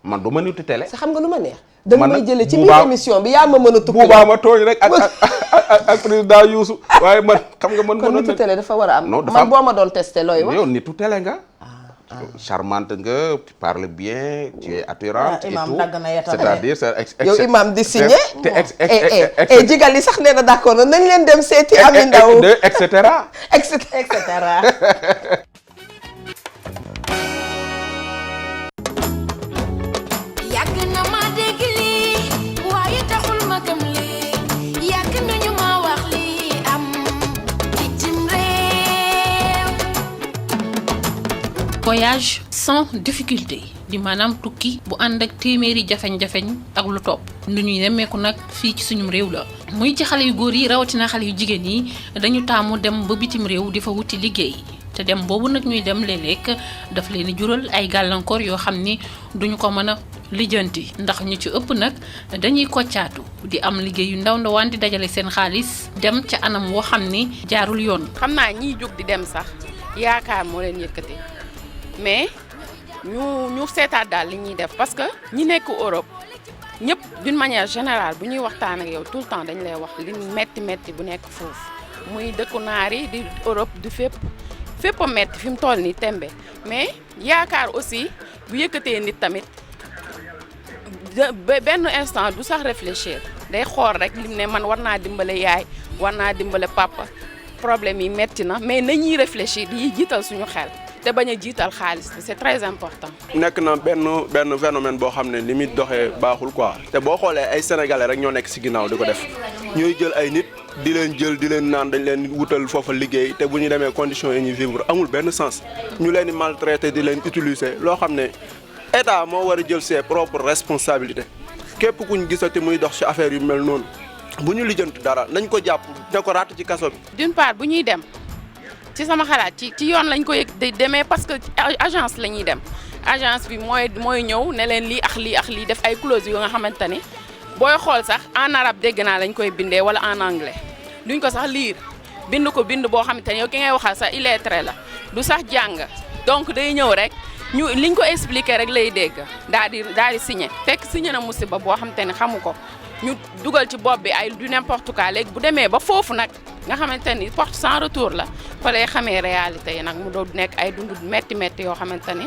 man du ma nitu télé. sa xam nga lu ma neex. danga may jëlee ci biir émission bi yaa ma mën a tukki. buubaa ma tooñ rek ak président Youssou waaye man xam nga man. kon nitu télé dafa war a am. man boo ma doon testé looy wax. yow nitu télé nga. charmante nga tu parles bien tu es attirante et tout c'est-à-dire yow imam di signé et jigal yi sax nee na d'accord nañ leen dem seeti Ami Ndaw et cetera et cetera yàgg na ma dégg lii waaye taxul ma gëm lii yàgg nañu ma wax lii am bitim réew. voyage sans difficulté di maanaam tukki bu ànd ak téeméeri jafeñ-jafeñ ak lu topp lu ñuy nemmeeku nag fii ci suñum réew la muy ci xale yu góor yi rawatina xale yu jigéen yi dañu taamu dem ba bitim réew di fa wuti liggéey te dem boobu nag ñuy dem léeg-léeg daf leen di jural ay gàllankoor yoo xam ni duñu ko mën a lijjanti ndax ñu ci ëpp nag dañuy koccaatu di am liggéey yu ndaw ndawaan di dajale seen xaalis dem ca anam woo xam ni jaarul yoon. xam naa ñiy jóg di dem sax yaakaar moo leen yëkkati mais ñu seetaat daal li ñuy def parce que ñi nekk Europe ñëpp d'une manière générale bu ñuy waxtaan ak yow tout le temps dañ lay wax li metti bu nekk foofu muy dëkku naar yi di Europe di fépp fépp a metti fi mu toll nii tembe mais yaakaar aussi bu yëkkatee nit tamit benn instant du sax réfléchir day xool rek lim ne man war naa dimbale yaay war naa dimbale papa problème yi metti na mais nañuy réfléchir yi jiital suñu xel te bañ a jiital xaalis bi c'est très important. nekk na benn phénomène boo xam ne ni muy doxee baaxul quoi te boo xoolee ay sénégalais rek ñoo nekk ci ginnaaw di ko def ñooy jël ay nit di leen jël di leen naan dañ leen wutal foofa liggéey te bu ñu demee conditions yi ñuy vivre amul benn sens ñu leen di maltraiter di leen utiliser loo xam ne état moo war a jël ses propres responsabilités képp kuñ gisati muy dox ci affaire yu mel noonu bu ñu lijjanti dara nañ ko jàpp ne ko ratt ci kaso bi. d'une part bu ñuy dem. ci sama xalaat ci yoon lañ ko yëg demee parce que agence la ñuy dem agence bi mooy ñëw ne leen lii ak lii def ay clauses yu nga xamante ni booy xool sax en arabe dégg naa lañ koy bindee wala en anglais duñ ko sax lire bind ko bind boo xamante ni yow ki ngay waxal sax illettré la du sax jàng donc day ñëw rek ñu liñ ko expliquer rek lay dégg daal di signé fekk signé na musiba boo xamante ni xamu ko ñu dugal ci bopp bi ay du n'importe quoi léegi bu demee ba foofu nag nga xamante ni porte sans retour la fa lay xamee réalité yi nag mu doon nekk ay dund metti yoo xamante ni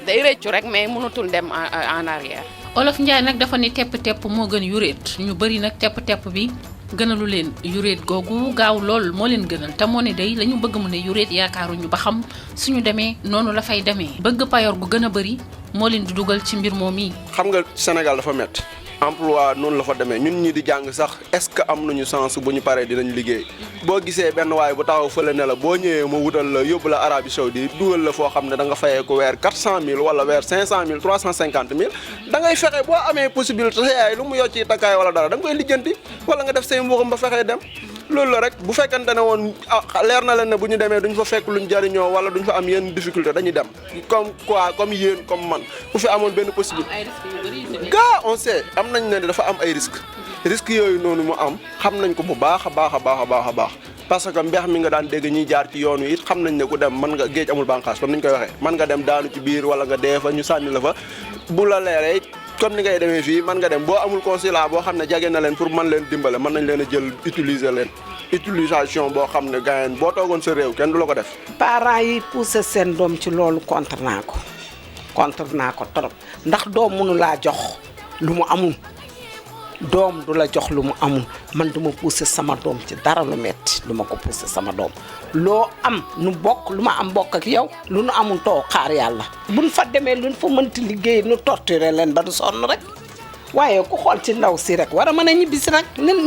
day rëccu rek mais mënatul dem en arrière. Olof Njaay nag dafa ni tepp-tepp moo gën yuréet ñu bëri nag tepp-tepp bi gënalu leen yuréet googu gaaw lool moo leen gënal te moo ne day la ñu bëgg mu ne yuréet yaakaaruñu ba xam suñu demee noonu la fay demee bëgg payoor gu gën a bëri moo leen di dugal ci mbir moom yi. xam nga Sénégal dafa métti. emploi noonu la fa demee ñun ñi di jàng sax est-ce que am nañu chance bu ñu paree dinañ liggéey boo gisee benn waay bu taxaw fële ne la boo ñëwee ma wutal la yóbbu la Arabie Saoudite dugal la foo xam ne da nga fayee ko weer 400000 wala weer 500000 350000 da ngay fexe boo amee possibilité sa yaay lu mu yocc ci takkaay wala dara da nga koy lijjanti wala nga def say mbuxam ba fexee dem loolu la rek bu fekkante ne woon leer na leen ne bu ñu demee duñ fa fekk luñ jariñoo wala duñ fa am yenn difficulté dañuy dem comme yéen comme man bu fi amoon benn possibilité gaa on sait am nañ ne dafa am ay risques yooyu noonu mu am xam nañ ko bu baax a baax parce que mbeex mi nga daan dégg ñuy jaar ci yoon wi it xam nañ ne ku dem mën nga géej amul bànqaas comme ni ñu koy waxee mën nga dem daanu ci biir wala nga dee fa ñu sànni la fa bu la leeree comme ni ngay demee fii mën nga dem boo amul consulat boo xam ne jage na leen pour mën leen dimbale mën nañ leen a jël utiliser leen utilisation boo xam ne gaayen boo toogoon sa réew kenn du la ko def. parents yi pousser seen doom ci loolu contre naa ko trop ndax doom mënu laa jox lu mu amul doom du la jox lu mu amul man duma pousser sama doom ci dara lu metti du ma ko pousser sama doom loo am nu bokk lu ma am bokk ak yow lu nu amul too xaar yàlla buñ fa demee luñ fa mënti liggéey nu torturer leen ba du sonn rek waaye ku xool ci ndaw si rek war a mën a ñibbisi nag nen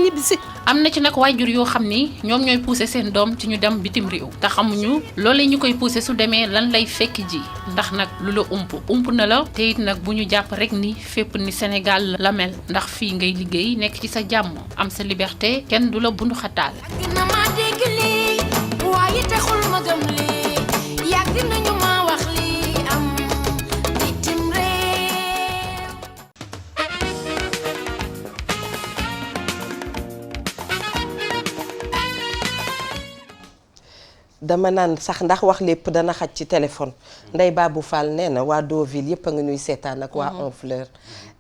ñibbisi am na ci nag waajur yoo xam ni ñoom ñooy pousser seen doom ci ñu dem bitim réew te xamuñu loolee ñu koy pousser su demee lan lay fekk ji ndax nag lu la ump na la te it nag bu ñu jàpp rek ni fépp ni Sénégal la mel ndax fii ngay liggéey nekk ci sa jàmm am sa liberté kenn du la bundu xataal. na ma dégg lii waaye taxul ma gëm lii yàgg nañu ma wax lii am bitim réew. dama naan sax ndax wax lépp dana xaj ci téléphone Ndeye Babou Fall nee na waa Deauville yëpp a nga ñuy seetaan ak waa Honfleur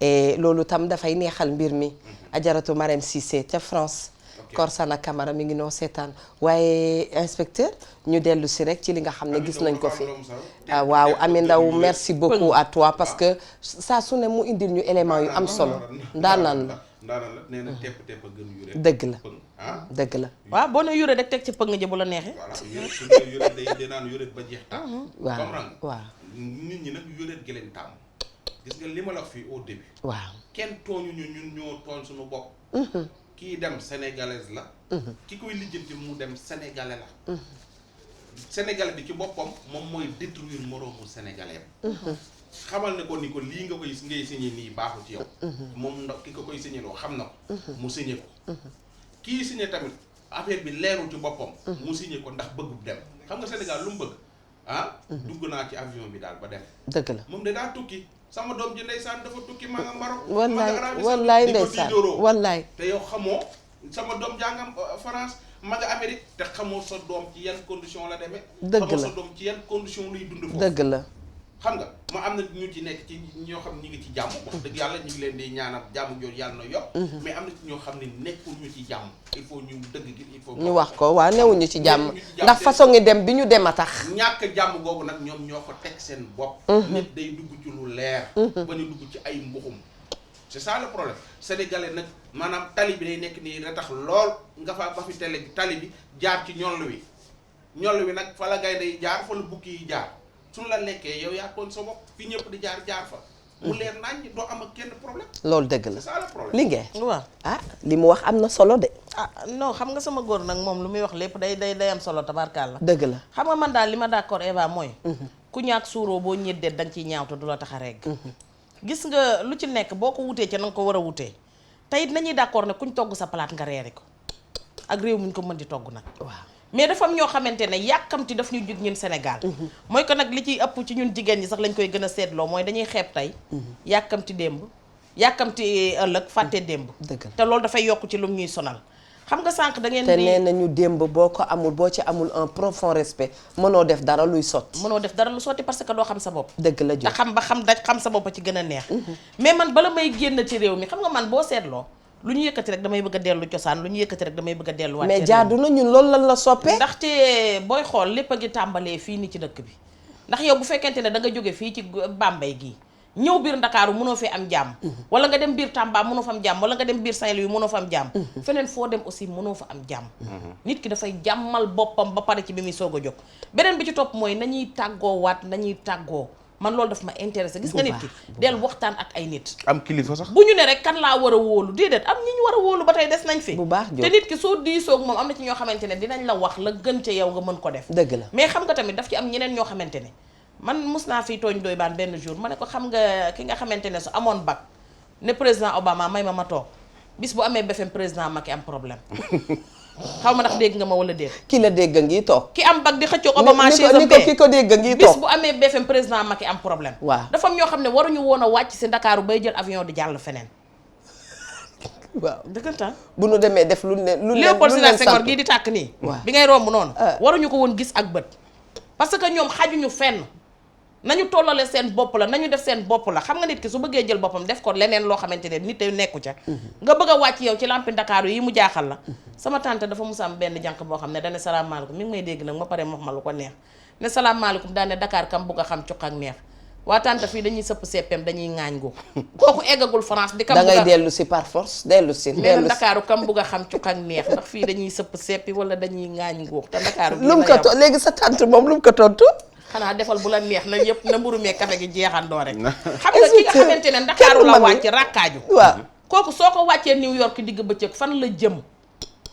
et loolu tam dafay neexal mbir mi Ajaratu Marème Cissé ca France Korsana Camara mi ngi noo seetaan waaye inspecteur ñu dellu si rek ci li nga xam ne gis nañ ko fi waaw Ami Ndaw merci beaucoup à toi parce que saa su ne mu indil ñu élément yu am solo ndaanaan la nee na tepp a gën yure dëgg la dëgg la waaw boo ne yure rek teg ci pëng ji bu la neexee voilà yure day naan yure ba jeex tax waaw nit ñi nag yure gi leen tàmm gis nga li ma la wax fii au début waaw kenn tooñu ñun ñoo tooñ suñu bopp kii dem sénégalaise la ki koy lijjanti mu dem sénégalais la sénégalais bi ci boppam moom mooy détruire moroomu sénégalais xamal ne ko ni ko lii nga koy ngay signé nii baaxu ci yow moom ndax ki ko koy signé loo xam na ko mu signé ko kii signé tamit affaire bi leerul ci boppam mu signé ko ndax bëggu dem xam nga Sénégal lu mu bëgg dugg naa ci avion bi daal ba dem dëgg la moom de daa tukki sama doom ji ndeysaan dafa tukki ma nga Maroc wallaay ndeysaan wallaay te yow xamoo sama doom jàngam France ma nga Amérique te xamoo sa doom ci yan condition la demee dëgg la xamoo sa doom ci yan condition luy dund foofu dëgg la xam nga ma am na ñu ci nekk ci ñoo xam ne ñu ngi ci jàmm wax dëgg yàlla ñu ngi leen di ñaanal jàmm jooju yàlla na yokk mais am na ci ñoo xam ne nekkul ñu ci jàmm il faut ñu dëgg gi il faut ñu wax ko waaw newuñu ci jàmm ndax façon ngi dem bi ñu dem a tax ñàkk jàmm googu nag ñoom ñoo ko teg seen bopp nit day dugg ci lu leer ba ñu dugg ci ay mbuxum c'est ça le problème sénégalais nag maanaam tali bi day nekk nii retax lool nga fa ba fi tali bi jaar ci ñoll wi nag fa la gaynde yi jaar fa la bukki yi jaar suñ la lekkee yow yaa tooñ sa bopp fi ñëpp di jaar fa mu leer nañ doo am ak kenn problème loolu dëgg la c'est ça le problème li ngeen waaw ah li mu wax am na solo de non xam nga sama góor nag moom lu muy wax lépp day am solo tabarkàlla dëgg la xam nga man daal li ma d'accord Eva mooy ku ñaak suuroo boo ñeddee danga ciy ñaawte du la tax a regg gis nga lu ci nekk boo ko wutee ca na nga ko war a wutee te it nañuy d'accord ne kuñ togg sa palaat nga reeri ko ak réew mi ñu ko mën di togg nag waaw mais dafa am ñoo xamante ne yàkkamti daf ñu jug ñun Sénégal mooy ko nag li ciy ëpp ci ñun jigéen ñi sax lañ koy gën a seetloo mooy dañuy xeeb tey yàkkamti démb yàkkamti ëllëg fàtte démb te loolu dafay yokk ci lum ñuy sonal xam nga sànq da ngeen te nee nañu démb boo ci amul un profond respect mënoo def dara luy sotti parce que doo xam sa bopp dëgg la te xam sa bopp a ci gën a neex mais man bala may génn ci réew mi xam nga man boo seetloo lu ñu yëkkati rek damay bëgg a dellu cosaan lu ñu yëkkati rek damay bëgg a delluwaat mais jaadu na ñun loolu lan la soppee ndaxte booy xool lépp a ngi tàmbalee fii ni ci dëkk bi ndax yow bu fekkente ne da nga jóge fii ci Bambey gii ñëw biir Ndakaaru mënoo fi am jàmm wala nga dem biir Tamba mënoo fa am jàmm wala nga dem biir Saint-Louis mënoo fa am jàmm feneen foo dem aussi mënoo fa am jàmm nit ki dafay jàmmal boppam ba pare ci bi muy soog a jóg beneen bi ci topp mooy nañuy tàggoo man loolu daf ma intéressé gis nga nit ki del waxtaan ak ay nit am kilifa sax bu ñu ne rek kan laa war a wóolu déedéet am ñi ñu war a wóolu ba tey des nañ fi bu baax te nit ki soo diisoog moom am na ci ñoo xamante ne dinañ la wax la gën ca yow nga mën ko def dëgg la mais xam nga tamit daf ci am ñeneen ñoo xamante ne man mus naa fi tooñ doy baan benn jour ma ne ko xam nga ki nga xamante ne su amoon bac ne président Obama may ma toog bis bu amee BFM président Macky am problème xaw ma ndax dégg nga ma wala dégg ki la dégg ngi toog ki am bac di xëccoog Obama ki ko dégg ngi toog bis bu amee BFM président Macky am problème waaw dafa am ñoo xam ne waruñu woon a wàcc si Ndakaaru bay jël avion di jàll feneen waaw dëggantaan bu nu demee def lu ne Léopold Sédar Senghor gii di tàkk nii waaw bi ngay romb noonu waruñu ko woon gis ak bët parce que ñoom xajuñu fenn nañu tollale seen bopp la nañu def seen bopp la xam nga nit ki su bëggee jël boppam def ko leneen loo xamante ne nit te nekku ca nga bëgg a wàcc yow ci lampi Ndakaaru yi mu jaaxal la sama tante dafa musa am benn jànq boo xam ne dane salaamaaleykum mi ngi may dégg nag ma pare wax ma lu ko neex ne salaamaaleykum daane Dakar kam bugg a xam cuq ak neex waa tante fii dañuy sëpp seppem dañuy ŋaañ go kooku eggagul France di kam da ngay dellu si par force dellu si nee na Ndakaaru kam bugg a xam cuq ak neex ndax fii dañuy sëpp seppi wala dañuy ŋaañ go te Ndakaaru lu mu ko léegi sa tante moom lu mu ko tontu xanaa defal bu la neex na yëpp na mburu mee café gi jeexandoo rek xam nga ki nga xamante ne Ndakaaru la wàcc rakkaaju waaw kooku soo ko wàccee New York digg bëccëg fan la jëm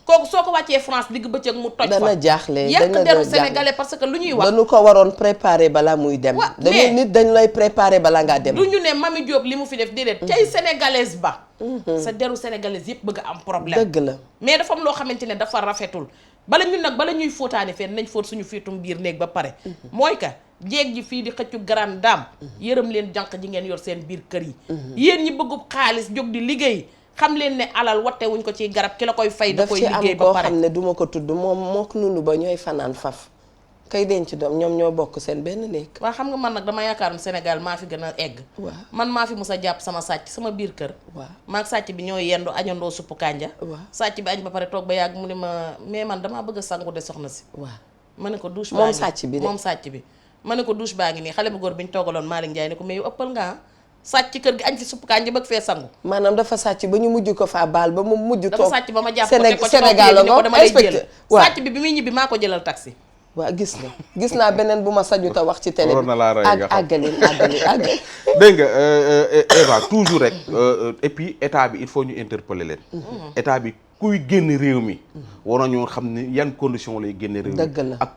kooku soo ko wàccee France digg bëccëg mu toj fa dana jaaxle yàq deru sénégalais parce que lu ñuy wax dañu ko waroon préparer balaa muy dem dañuy nit dañu lay préparer balaa ngaa dem du ñu ne Mami Diop li mu fi def déedéet cay sénégalaise ba sa deru sénégalaise yëpp bëgg a am problème dëgg la mais dafa am loo xamante ne dafa rafetul bala ñuy fóotaane fenn nañ fóot suñu fiitum biir néeg ba pare mooy ka jéeg ji fii di xëccu grande dame yërëm leen jànq ji ngeen yor seen biir kër yi yéen ñi bëggub xaalis jóg di liggéey xam leen ne alal watte wuñ ko ci garab ki la koy fay da koy liggéey ba pare daf ci am koo xam ne duma ko tudd moom mook nunu ba ñooy fanaan faf kay denc doom ñoom ñoo bokk seen benn néeg waaw xam nga man nag dama yaakaaroon Sénégal maa fi gën a egg waaw man maa fi mus a jàpp sama sàcc sama biir kër waaw maag sàcc bi ñooy yendu añandoo suppu kànja waaw sàcc bi añ ba pare toog ba yàgg mu ne ma mais man damaa bëgg a sangu de soxna si waaw ma ne ko douche baa moom ngi sàcc bi de moom sàcc bi ma ne ko douche baa ngi nii xale bu góor bi ñu toogaloon Malick Ndiaye ne ko mais yow ëppal nga sàcc ci kër gi añ fi suppu kànja bëgg fee sangu maanaam dafa sàcc ba ñu mujj ko faa baal ba mu mujj toog dafa sàcc ba ma jàpp ko teg ko ci Sénégal kaw ko dama lay jël waaw sàcc bi muy ñibbi maa ko jëlal taxi waaw gis naa beneen bu ma sañu ta wax ci télé bi àggali dégg nga Eva toujours rek et puis état bi il faut ñu interpeller leen état bi kuy génn réew mi war nañoo xam ne yan condition lay génne réew mi dëgg la ak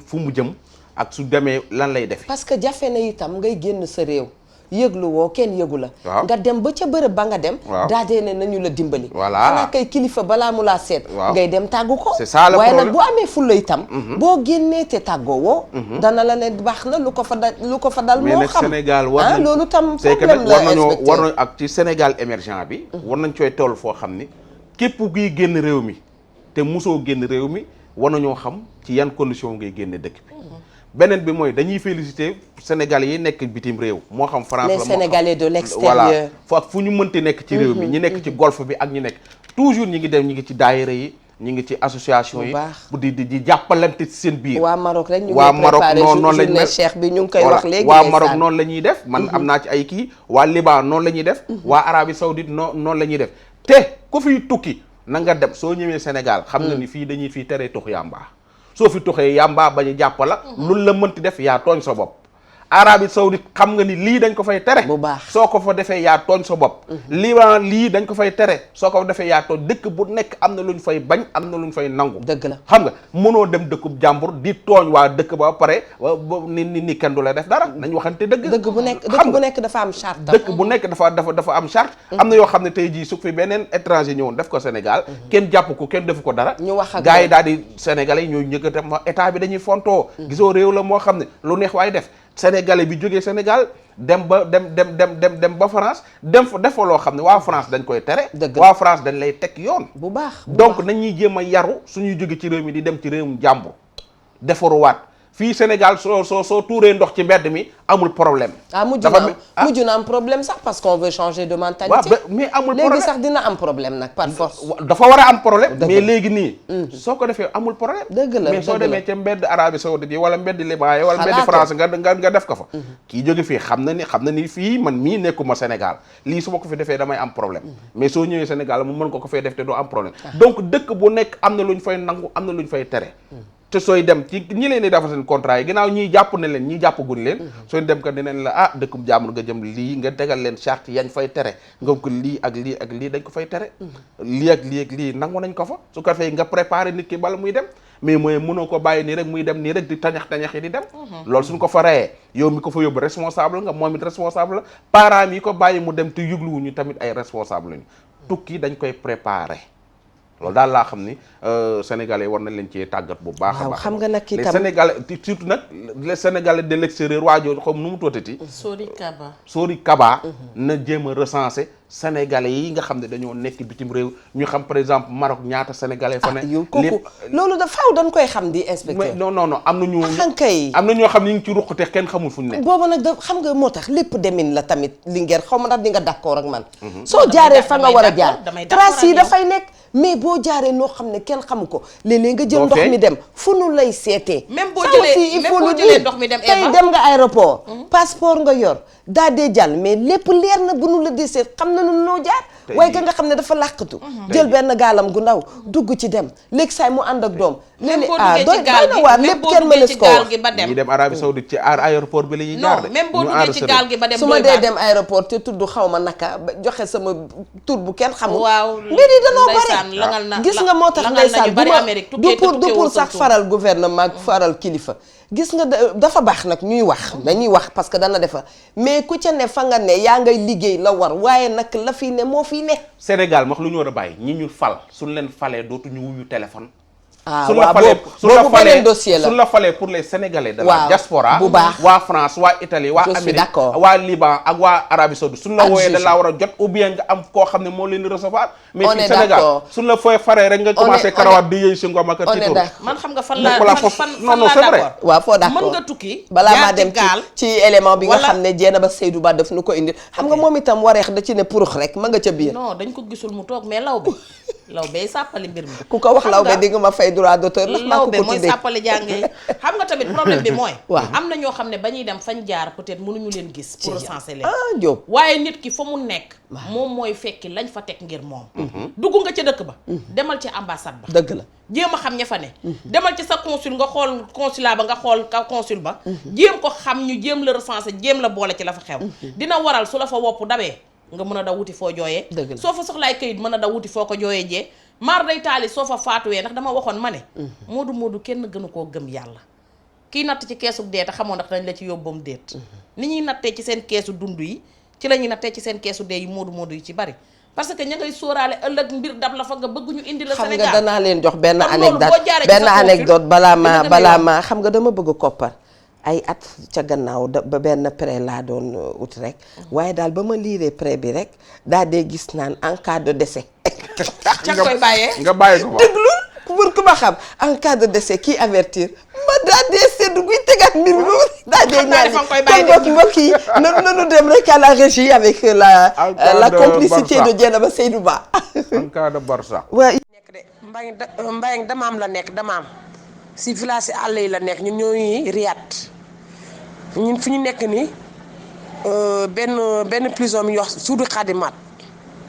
fu mu jëm ak su demee lan lay def parce que jafe na itam ngay génn sa réew yëglu woo kenn yëgu la nga dem ba ca bërëb ba nga dem daa dee ne nañu la dimbali voilà xanaa kay kilifa balaa mu laa seet ngay dem tàggu ko c'est ça le waaye problème nag bu amee fulla itam boo génnee te tàggoo woo dana la ne baax na lu ko fa dal moo xam Sénégal war nañ loolu tam c'est que nag problème war nañu ak ci Sénégal émergent bi war nañ cooy toll foo xam ni képp kuy génn réew mi te musoo génn réew mi war nañoo xam ci yan condition ngay génne dëkk bi beneen bi mooy dañuy féliciter Sénégalais yi nekk bitim réew moo xam France la les Sénégalais de l'extérieur voilà fa fu ñu mënti nekk ci réew mi ñi nekk ci golfe bi ak ñi nekk toujours ñi ngi dem ñi ngi ci daayira yi ñi ngi ci association yi bu di jàppalante ci seen biir waa Maroc rek ñu waa Maroc noonu lañ mel Cheikh bi ñu ngi koy wax léegi waa Maroc noonu la ñuy def man am naa ci ay kii waa Liban noonu la ñuy def waa Arabie Saoudite noonu la ñuy def te ku fiy tukki na nga dem soo ñëwee Sénégal xam nga ni fii dañuy fii teree tux yàmbaa soo fi tuxee yàmbaa bañu jàppala loolu la mënti def yaa tooñ sa bopp Arabie Saoudite xam nga ni lii dañ ko fay tere bu baax soo ko fa defee yaa tooñ sa bopp Liban lii dañ ko fay tere soo ko defee yaa tooñ dëkk bu nekk am na lu ñu fay bañ am na lu ñu fay nangu dëgg la xam nga mënoo dem dëkkub jàmbur di tooñ waa dëkk ba pare ni kenn du la def dara nañ waxante dëkk bu nekk dafa am charte dëkk bu nekk dafa am charte am na yoo xam ne tey jii su fi beneen étranger ñëwoon def ko Sénégal kenn jàpp ko kenn defu ko dara ñu wax ak gars yi daal di Sénégalais yi ñooy ñëkkate état bi dañuy fontoo gisoo réew la moo xam ne lu neex waay def Sénégalais bi jógee Sénégal dem ba France dem fa def fa loo xam ne waa France dañ koy tere waa France dañ lay teg yoon bu baax donc nañuy jéem a yaru suñuy jóge ci réew mi di dem ci réewum jàmbur defaruwaat fii Sénégal soo tuuree ndox ci mbedd mi amul problème mujj na am problème sax parce qu'on veut changer de mentalité mais amul problème léegi sax dina am problème nag par force dafa war a am problème mais léegi nii soo ko defee amul problème dëgg la mais soo demee ca mbedd Arabie Saoudite yi wala mbedd Liban yi wala mbedd France nga def ko fa kii jóge fii xam na ni fii man mii nekkuma Sénégal lii su ma ko fi defee damay am problème mais soo ñëwee Sénégal mu mën ko fay def te doo am problème donc dëkk bu nekk am na lu ñu fay nangu am na lu ñu fay tere te sooy dem ci ñi leen di defal seen contrat yi ginnaaw ñii jàpp ne leen ñii jàppaguñ leen sooy dem ka dineen la dëkkub jaamul nga jëm lii nga tegal leen charte yañ fay tere nga ko lii ak lii ak lii dañ ko fay tere lii ak lii ak lii nangu nañ ko fa su ko defee nga préparé nit ki bala muy dem mais mooy mënoo ko bàyyi nii rek muy dem nii rek di tañax yi di dem loolu suñ ko fa reyee yow mi ko fa yóbbu responsable nga moom it responsable la parents yi ko bàyyi mu dem te yëgluwuñu tamit ay responsable lañu tukki dañ koy préparé loolu daal laa xam ni sénégalais war nañ leen ci tàggat bu baax a baax xam nga nag itam les sénégalais surtout nag les sénégalais de l'extérieur waajoo xam nu mu tootati Sori Kaba na jéem a recenser sénégalais yi nga xam ne dañoo nekk bitim réew ñu xam par exemple Maroc ñaata sénégalais fa ne yow kooku loolu da faaw dañ koy xam di inspecteur non am na ñu xankay am na ñoo xam ne ñu ngi ci ruq te kenn xamul fu ñu ne boobu nag da xam nga moo tax lépp demin la tamit li ngeen xaw ma ndax di nga d'accord ak man soo jaaree fa nga war a jaar trace yi dafay nekk mais boo jaaree noo xam ne kenn xamu ko léeg-léeg nga jël ndox mi dem fu nu lay seetee même boo jëlee ndox mi dem tey dem nga aéroport passeport nga yor daa dee jàll mais lépp leer na bu nu la dee seet xam na nu noo jaar waaye ka nga xam ne dafa làqatu jël benn gaalam gu ndaw dugg ci dem léegi saay mu ànd ak doom léeg-léeg doy na waar lépp kenn mënees ko wax ñi dem Arabie Saoudite ci aéroport bi la ñuy jaar de même boo duggee ci gaal gi ba dem su ma dee dem aéroport te tudd xaw ma naka joxe sama tur bu kenn xamul waaw mbir yi danoo bari langal na gis nga moo tax ndeysaan du pour sax faral gouvernement ak faral kilifa gis nga dafa baax nag ñuy wax parce que dana defa mais ku ca ne fa nga ne yaa ngay liggéey la war waaye nag la fi ne moo fi ne Sénégal wax lu ñu war a bàyyi ñi ñu fal suñ leen falee dootuñu wuyu téléphone waaw boobu beneen dossier la suñ la falee pour les sénégalais de la diaspora bu baax waa France waa Italie waa Amérique waa Liban ak waa Arabie Saoudite suñ la wooyee da laa war a jot ou bien nga am koo xam ne moo leen di recevoir mais fii Sénégal suñ la fooy faree rek nga commencé karawaat di yëy si ngom ak tiitoor man xam nga fan laa d'accord waaw foo d'accord mën nga tukki balaa maa dem ci élément bi nga xam ne jeena ba Seydou Ba daf nu ko indi xam nga moom itam wareex da ci ne purux rek ma nga ca biir non dañ ko gisul mu toog mais law be sàppali mbir mi ku ko wax law be di nga ma fay droit d'auteur ndax maa ko be mooy sàppali jàngee xam nga tamit problème bi mooy am na ñoo xam ne ba ñuy dem fañ jaar peut-être mënuñu leen gis pour recenser leen Diop waaye nit ki fa mu nekk moom mooy fekki lañ fa teg ngir moom dugg nga ca dëkk ba demal ci ambassade ba dëgg la jéem a xam ña fa ne demal ci sa consul nga xool consulat ba nga xool ka consul ba jéem ko xam ñu jéem la recenser jéem la boole ci la fa xew dina waral su la fa wopp dabee nga mën a daw wuti foo jooyee soo fa soxlaay kayit mën a daw wuti foo ko jooyee jee maar day taali soo fa faatuwee ndax dama waxoon ma ne moodu kenn gënu koo gëm yàlla kii natt ci keesu dee te xamoo ndax dañ la ci yóbbam déet ni ñuy nattee ci seen keesu dund yi ci la ñuy nattee ci seen keesu dee yi moodu yi ci bari parce que ña ngay sóoraale ëllëg mbir dab la fa nga bëgg ñu indi la Sénégal xam nga danaa leen jox benn anecdote balaa ma xam nga dama bëgg koppar ay at ca gannaaw ba benn prêt laa doon ut rek waaye daal ba ma liiree prêt bi rek daa dee gis naan en cas de décès ca koy bàyyee nga bàyyi ko déglu pour ku ma xam en cas de décès kii avertir ma daa dee seddu guy tegaat mbir dee ñaan kon mbokk yi nanu dem rek à la régie avec la complicité de Dieynaba Seydou Ba. en cas de Barça. waaw. nekk de Mbayang damaam la nekk damaam si village si àll yi la nekk ñun ñooy riyaat ñun fi ñu nekk nii benn prison mi ñu wax suudu xaadimaat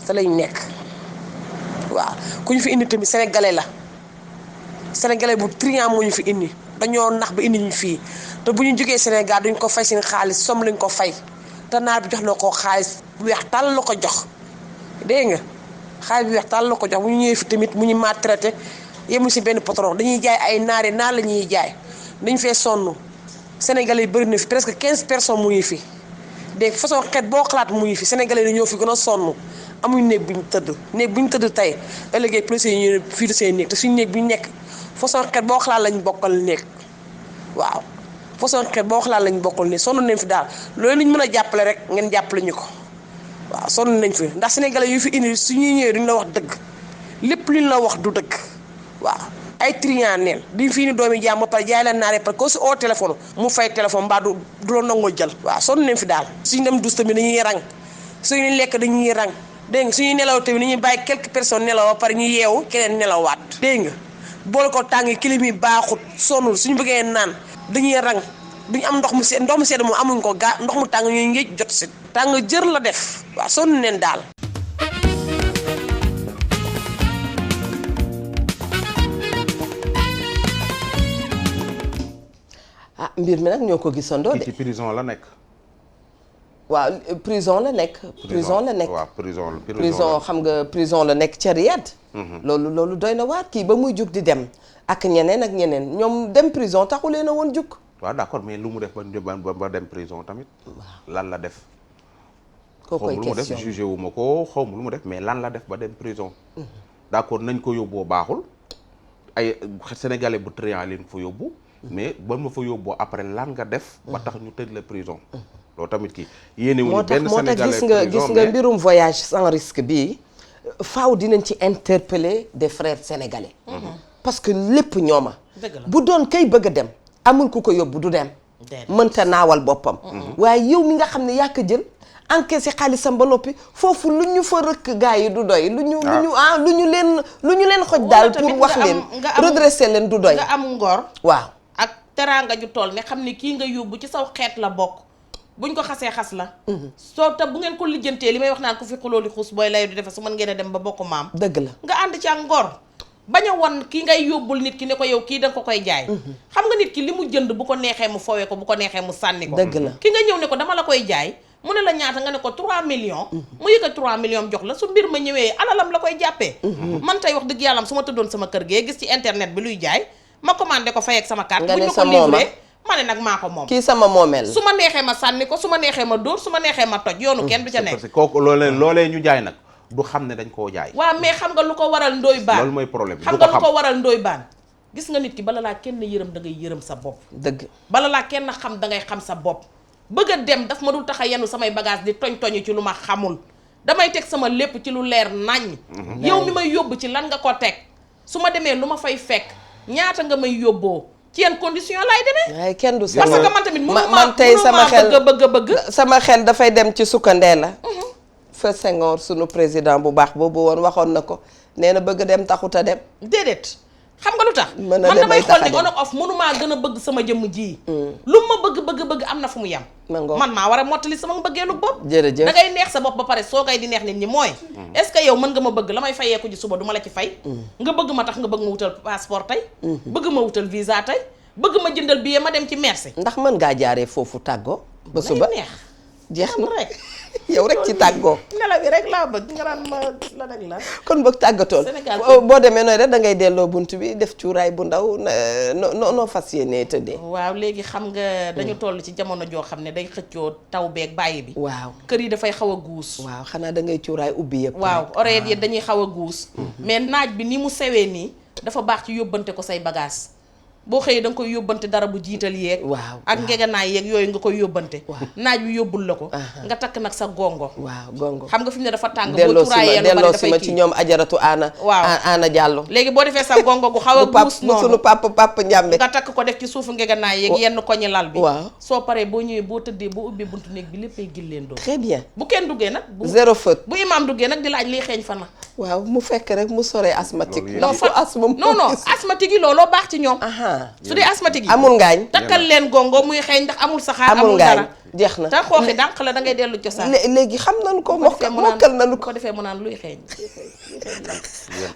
sa lañ nekk waaw ku ñu fi indi tamit sénégalais bu triant moo ñu fi indi dañoo nax ba indi ñu fii te bu ñu jógee Sénégal duñ ko fay seen xaalis som lañ ko fay te naar bi jox na ko xaalis bu weex tàll la ko jox dégg nga xaalis bu weex tàll la ko jox bu ñu ñëwee fi tamit mu ñu maltraité yemu si benn patron dañuy jaay ay naar la ñuy jaay dañ fee sonn sénégalais yi bëri na fi presque 15 personnes mu ngi fi dégg façon xeet boo xalaat mu ngi fi sénégalais yi ñoo fi gën a sonn amuñ néeg bu ñu tëdd tey ëllëgee plus yi ñu fii de seen néeg te suñu néeg bi ñu nekk façon xeet boo xalaat lañ bokkal néeg waaw façon xeet boo xalaat lañ bokkal néeg sonn nañ fi daal loolu lañ mën a jàppale rek ngeen jàppale ñu ko waaw sonn nañ fi ndax sénégalais yu fi indi suñuy ñëwee duñ la wax dëgg lépp luñ la wax du dëgg waaw ay triant neen di fii ni doomi jaam ba pare jaay leen naaree parce que si oo téléphone mu fay téléphone mbaa du la nangoo jël waaw sonn nañ fi daal suñu dem dus tamit dañuy rang suñu lekk dañuy rang dégg nga suñuy nelaw tamit dañuy bàyyi quelques personnes nelaw ba pare ñu yeewu keneen nelawaat dégg nga boole ko tàng kilim yi baaxut sonnul suñu bëggee naan dañuy rang duñu am ndox mu sedd moom amuñ ko ndox mu tàng ñuy ngéej jot si tàng jër la def waaw sonn neen daal mbir mi nag ñoo ko gisandoo de. ci prison la nekk. waaw prison la nekk. waaw prison xam nga prison la nekk ca Riyad. loolu doy na waar kii ba muy jug di dem ak ñeneen ak ñeneen ñoom dem prison taxu leen a woon jug. waaw d'accord mais lu mu def ba dem prison tamit. lan la def. koo koy lu mu def jugé wu ma ko xaw ma lu mu def mais lan la def ba dem prison. d'accord nañ ko yóbboo baaxul ay sénégalais bu triant leen fa yóbbu. mais ba ma fa yóbboo après lan nga def. ba tax ñu tëj la prison. loolu tamit kii yéene wuñu benn sénégalais moo tax gis nga mbirum voyage sans risque bii faaw dinañ ci interpeller des frères sénégalais. parce que lépp ñooma. bu doon kay bëgg a dem amul ku ko yóbbu du dem. mënta naawal boppam. waaye yow mi nga xam ne yaa ko jël encaissé xaalisam ba noppi foofu lu ñu fa rëkk gars yi du doy. lu ñu leen xoj daal pour wax leen. redresser leen du doy. nga am ngor. waaw. ak teraanga ju toll ne xam ne kii nga yóbbu ci saw xeet la bokk buñ ko xasee xas la soo te bu ngeen ko lijjantee li may wax naan ku fi xuloo li xuus booy layu di defe su mën ngeen a dem ba bokk maam dëgg la nga ànd ci ak ngor bañ a wan ki ngay yóbbul nit ki ne ko yow kii danga ko koy jaay xam nga nit ki li mu jënd bu ko neexee mu fowee ko bu ko neexee mu sànni ko dëgg la ki nga ñëw ne ko dama la koy jaay mu ne la ñaata nga ne ko 3 millions mu yëkkat 3 millions jox la su mbir ma ñëwee alalam la koy jàppee man tey wax dëgg yàllam su ma tëddoon sama kër gee gis ci internet bi luy jaay ma commandé ko fay ak sama carte buñ ma ko livré ma ne nag maa ko moom kii sama moomeel su ma neexee ma sànni ko su ma neexee ma dóor su ma neexee ma toj yoonu kenn du ca nekk parce que kooku loolee ñu jaay nag du xam ne dañ koo jaay waaw mais xam nga lu ko waral ndooy baan loolu mooy problème xam nga lu ko waral ndooy baan gis nga nit ki bala laa kenn yërëm da ngay yërëm sa bopp dëgg bala laa kenn xam da ngay xam sa bopp bëgg a dem daf ma dul tax a yenu samay bagage di toñ-toñu ci lu ma xamul damay teg sama lépp ci lu leer naññ yow mi may yóbbu ci lan nga ko teg su ma demee lu ma fay fekk ñaata nga may yóbboo ci yenn condition laay demee. waaye kenn du parce que man tamit man tey sama xel bëgg sama xel dafay dem ci sukkandee la. fa Senghor sunu président bu baax boobu woon waxoon na ko nee na bëgg dem taxut a dem. déedéet xam nga lu tax. mën man damay xool ne on off mënumaa gën a bëgg sama jëmm ji. lu ma bëgg am na fu mu yem. man maa war a mottali sama bëggeelu bopp. jërëjëf da ngay neex sa bopp ba pare soo koy di neex nit ñi mooy. est-ce que yow mën nga ma bëgg la may fayeeku ji suba du ma la ci fay. nga bëgg ma tax nga bëgg ma wutal passeport tey. bëgg ma wutal visa tey. bëgg ma jëndal billet ma dem ci merci. ndax mën ngaa jaaree foofu tàggoo. ba suba neex jeex na rek yow rek ci tàggoo. nelaw bi rek laa bëgg nga naan ma la rek la. kon boog tàggatool boo demee nooy rek da ngay delloo bunt bi def cuuraay bu ndaw noo fas yéenee tëddee. waaw léegi xam nga dañu toll ci jamono joo xam ne day xëccoo taw beeg bàyyi bi. waaw kër yi dafay xaw a guus. waaw xanaa da ngay cuuraay ubbi yëpp. waaw oreille yi dañuy xaw a guus. mais naaj bi ni mu sewee nii dafa baax ci yóbbante ko say bagage boo xëyee da nga koy yóbbante dara bu jiital yeeg ak ngeganaay yeeg yooyu nga koy yóbbante naaj wi yóbbul la ko nga takk nag sa gongo gongo xam nga fi mu ne dafa tàng boo turaayee lu bari dafay kii ci ñoom ajaratu Ana Diallo léegi boo defee sa gongo gu xaw a guus noonu sunu papa Njàmbe nga takk ko def ci suufu ngeganaay yeeg yenn koñi lal bi soo paree boo ñëwee boo tëddee boo ubbee buntu néeg bi léppay gilleen doon très bien bu kenn duggee nag zéro faute bu imaam duggee nag di laaj liy xeeñ fa na waaw mu fekk rek mu soree asthmatique non asthmatique yi looloo baax ci ñoom su dee asthmatique yi amul ngaañ takkal leen gongo muy xeeñ ndax amul saxaar amul dara jeex na te xooxi dànq la da ngay dellu cosaan léegi xam nañu ko mokkal nañu ko defee mu naan luy xeeñ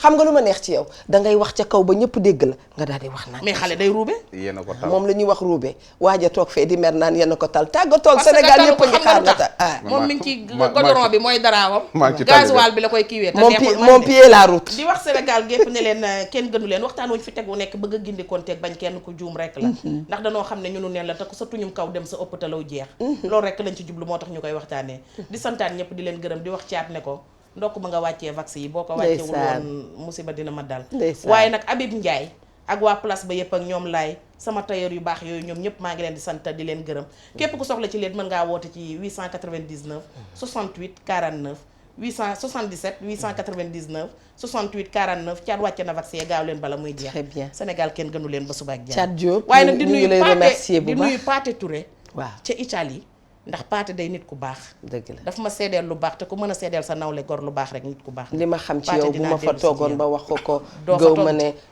xam nga lu ma neex ci yow da ngay wax ca kaw ba ñëpp dégg la nga daal di wax naan mais xale day ruube yéen a ko tal moom la ñuy wax ruube waaja toog fee di mer naan yéen a ko tal tàggatool Sénégal yëpp a ngi xaar nga ta moom mi ngi ci godoron bi mooy daraawam gasoil bi la koy kiiwee te neexul moom pied la route di wax Sénégal gépp ne leen kenn gënu leen waxtaan wuñ fi tegu nekk bëgg a gindikoonteeg bañ kenn ku juum rek la ndax danoo xam ne ñunu neen la te ku sa tuñum kaw dem sa ëpp talaw jeex loolu rek lañ ci jublu moo tax ñu koy waxtaanee di santaan ñëpp di leen gërëm di wax caat ne ko ndokk ba nga wàccee vaccin yi boo ko wàccewul woon musiba dina ma dal waaye nag Habib Ndiaye ak waa place ba yëpp ak ñoom laay sama tailleur yu baax yooyu ñoom ñëpp maa ngi leen di sant di leen gërëm képp ku soxla ci leen mën ngaa woote ci 899 68 49 877 899 68 49 caat wàcce na vaccin gaaw leen bala muy jeex. très bien Sénégal kenn gënu leen ba suba ak jàmm. Thiat Diop waaye nag di nuyu lay remercier bu baax di nuyu Pathé Touré. waaw ca Italie ndax Pathé day nit ku baax. dëgg la daf ma seedeel lu baax te ku mën a seedeel sa nawle gor lu baax rek nit ku baax. li ma xam ci yow bu ma fa toogoon ba wax ko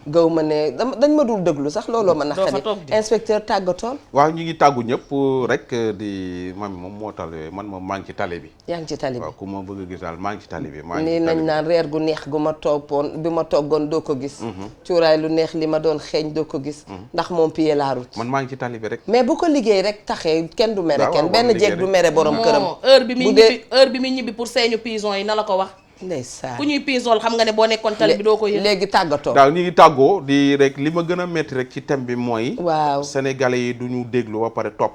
gaw ma ne dañ ma dul déglu sax looloo ma naqari inspecteur tàggatool. waaw ñu ngi tàggu ñëpp rek di mami moom moo tal man moom maa ngi ci tale bi. yaa ngi ci tali bi waaw ku ma bëgg a gis daal maa ngi ci tali bi. nii nañ naan reer gu neex gu ma toppoon bi ma toggoon doo ko gis. cuuraay lu neex li ma doon xeeñ doo ko gis. ndax moom pied la route. man maa ngi ci tali bi rek. mais bu ko liggéey rek taxee kenn du mere kenn benn jeeg du mere borom këram. heure bi muy ñibbi pour seeñu pison yi na la ko wax. ndeysaan ku ñuy pisool xam nga ne boo nekkoon tali bi doo ko yëg. léegi tàggatoo. daal ñu ngi tàggoo di rek li ma gën a métti rek ci thème bi mooy. waaw sénégalais yi du ñu déglu ba pare topp.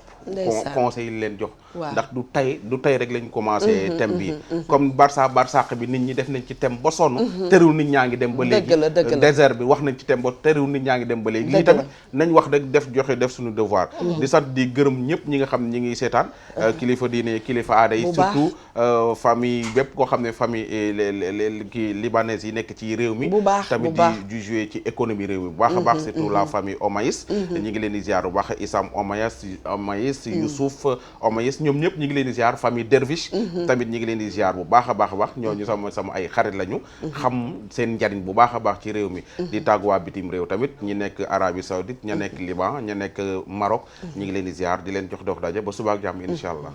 conseil yi leen jox. ndax du tey rek lañ commencé thème bi comme barsàq bi nit ñi def nañ ci thème ba sonn. terewul nit ñaa ngi dem ba léegi. dëgg la désert bi wax nañ ci thème ba terewul nit ñaa ngi dem ba léegi. lii tamit nañ wax rek def suñu devoir. di sant di gërëm ñëpp ñi nga xam ne ñi ngi seetaan. kilifa diine kilifa aada yi surtout famille bépp koo xam ne famille kii libanaise yi nekk ci réew mi bu baax tamit di jouer ci économie réew mi bu baax a baax surtout la famille Omaïs ñi ngi leen di ziar bu baax Issam Omaïs Youssouf Omaïs ñoom ñëpp ñi ngi leen di ziar famille Derviche tamit ñi ngi leen di ziar bu baax a baax ñooñu sama ay xarit lañu xam seen njariñ bu baax a baax ci réew mi di tàggu waa bitim réew tamit ñi nekk Arabie Saoudite ña nekk Liban ña nekk Maroc ñi ngi leen di ziar di leen jox dox daje ba suba ak jàmm insha allah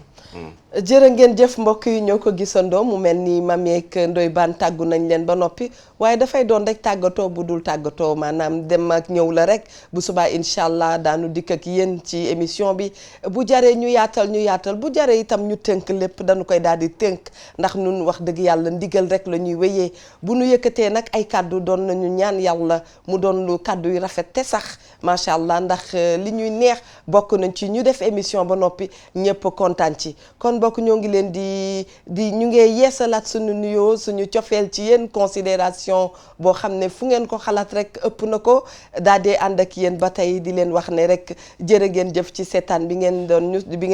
jërë ngeen jëf mbokk yi ñoo ko gisandoo mu mel ni Mamieek Ndoye Bane tàggu nañ leen ba noppi waaye dafay doon rek tàggatoo bu dul tàggatoo maanaam dem ak ñëw la rek bu subaa incha allah daanu dikk ak yéen ci émission bi bu jaree ñu yaatal bu jaree itam ñu tënk lépp dañu koy daal di tënk ndax nun wax dëgg yàlla ndigal rek la ñuy wéyee bu nu yëkkatee nag ay kàddu doon nañu ñaan yàlla mu doon lu kàddu yu rafet te sax macha allah ndax li ñuy neex bokk nañ ci ñu def émission ba noppi ñëpp kontaan ci kon bokk ñoo ngi leen di ñu ngee yeesalaat suñu nuyoo suñu cofeel ci yéen considération boo xam ne fu ngeen ko xalaat rek ëpp na ko daa dee ànd ak yéen ba tey di leen wax ne rek jërë ngeen jëf ci seetaan bi ngeen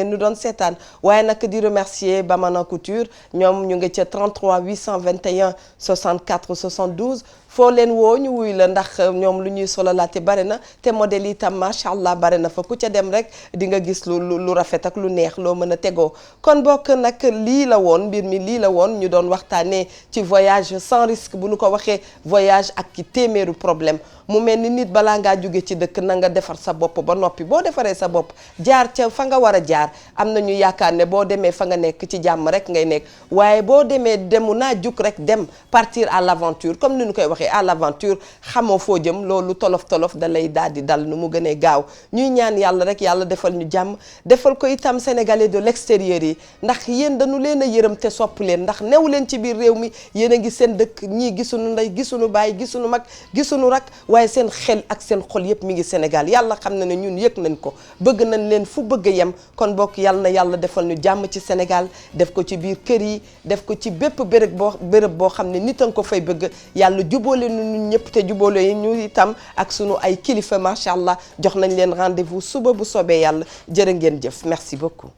ñu doon seetaan waaye nag di remercier Bamana Couture ñoom ñu ngi ca 33 821 64 72 foo leen woo ñu wuy la ndax ñoom lu ñuy sololaate bare na te modèle itam macha allah bare na fa ku ca dem rek di nga gis lu rafet ak lu neex loo mën a tegoo kon bokk nag lii la woon mbir mi lii la woon ñu doon waxtaanee ci voyage sans risque bu ñu ko waxee voyage ak ki téeméeru problème mu mel ni nit balaa ngaa jóge ci dëkk na nga defar sa bopp ba noppi boo defaree sa bopp jaar ca fa nga war a jaar am na ñu yaakaar ne boo demee fa nga nekk ci jàmm rek ngay nekk waaye boo demee demu naa juk rek dem partir à l'aventure comme ni ñu koy waxee à l'aventure xamoo foo jëm loolu tolof da lay daal di dal nu mu gënee gaaw ñuy ñaan yàlla rek yàlla defal ñu jàmm defal ko itam sénégalais de l'extérieur yi ndax yéen dañu leen a yërëm te sopp leen ndax new leen ci biir réew mi yéen a ngi seen dëkk ñii gisuñu ndey gisuñu baay gisuñu mag gisuñu rak waaye seen xel ak seen xol yépp mi ngi Sénégal yàlla xam na ne ñun yëg nañ ko bëgg nañ leen fu bëgg a yem kon bokk yàlla na yàlla defal ñu jàmm ci Sénégal def ko ci biir kër yi def ko ci bépp béréb boo xam ne nit a nga ko fay bëgg yàlla jubóo jubóole ñun ñëpp te jubóole ñu itam ak sunu ay kilifa macha allah jox nañ leen rendez-vous suba bu soobee yàlla jërë ngeen jëf merci beaucoup.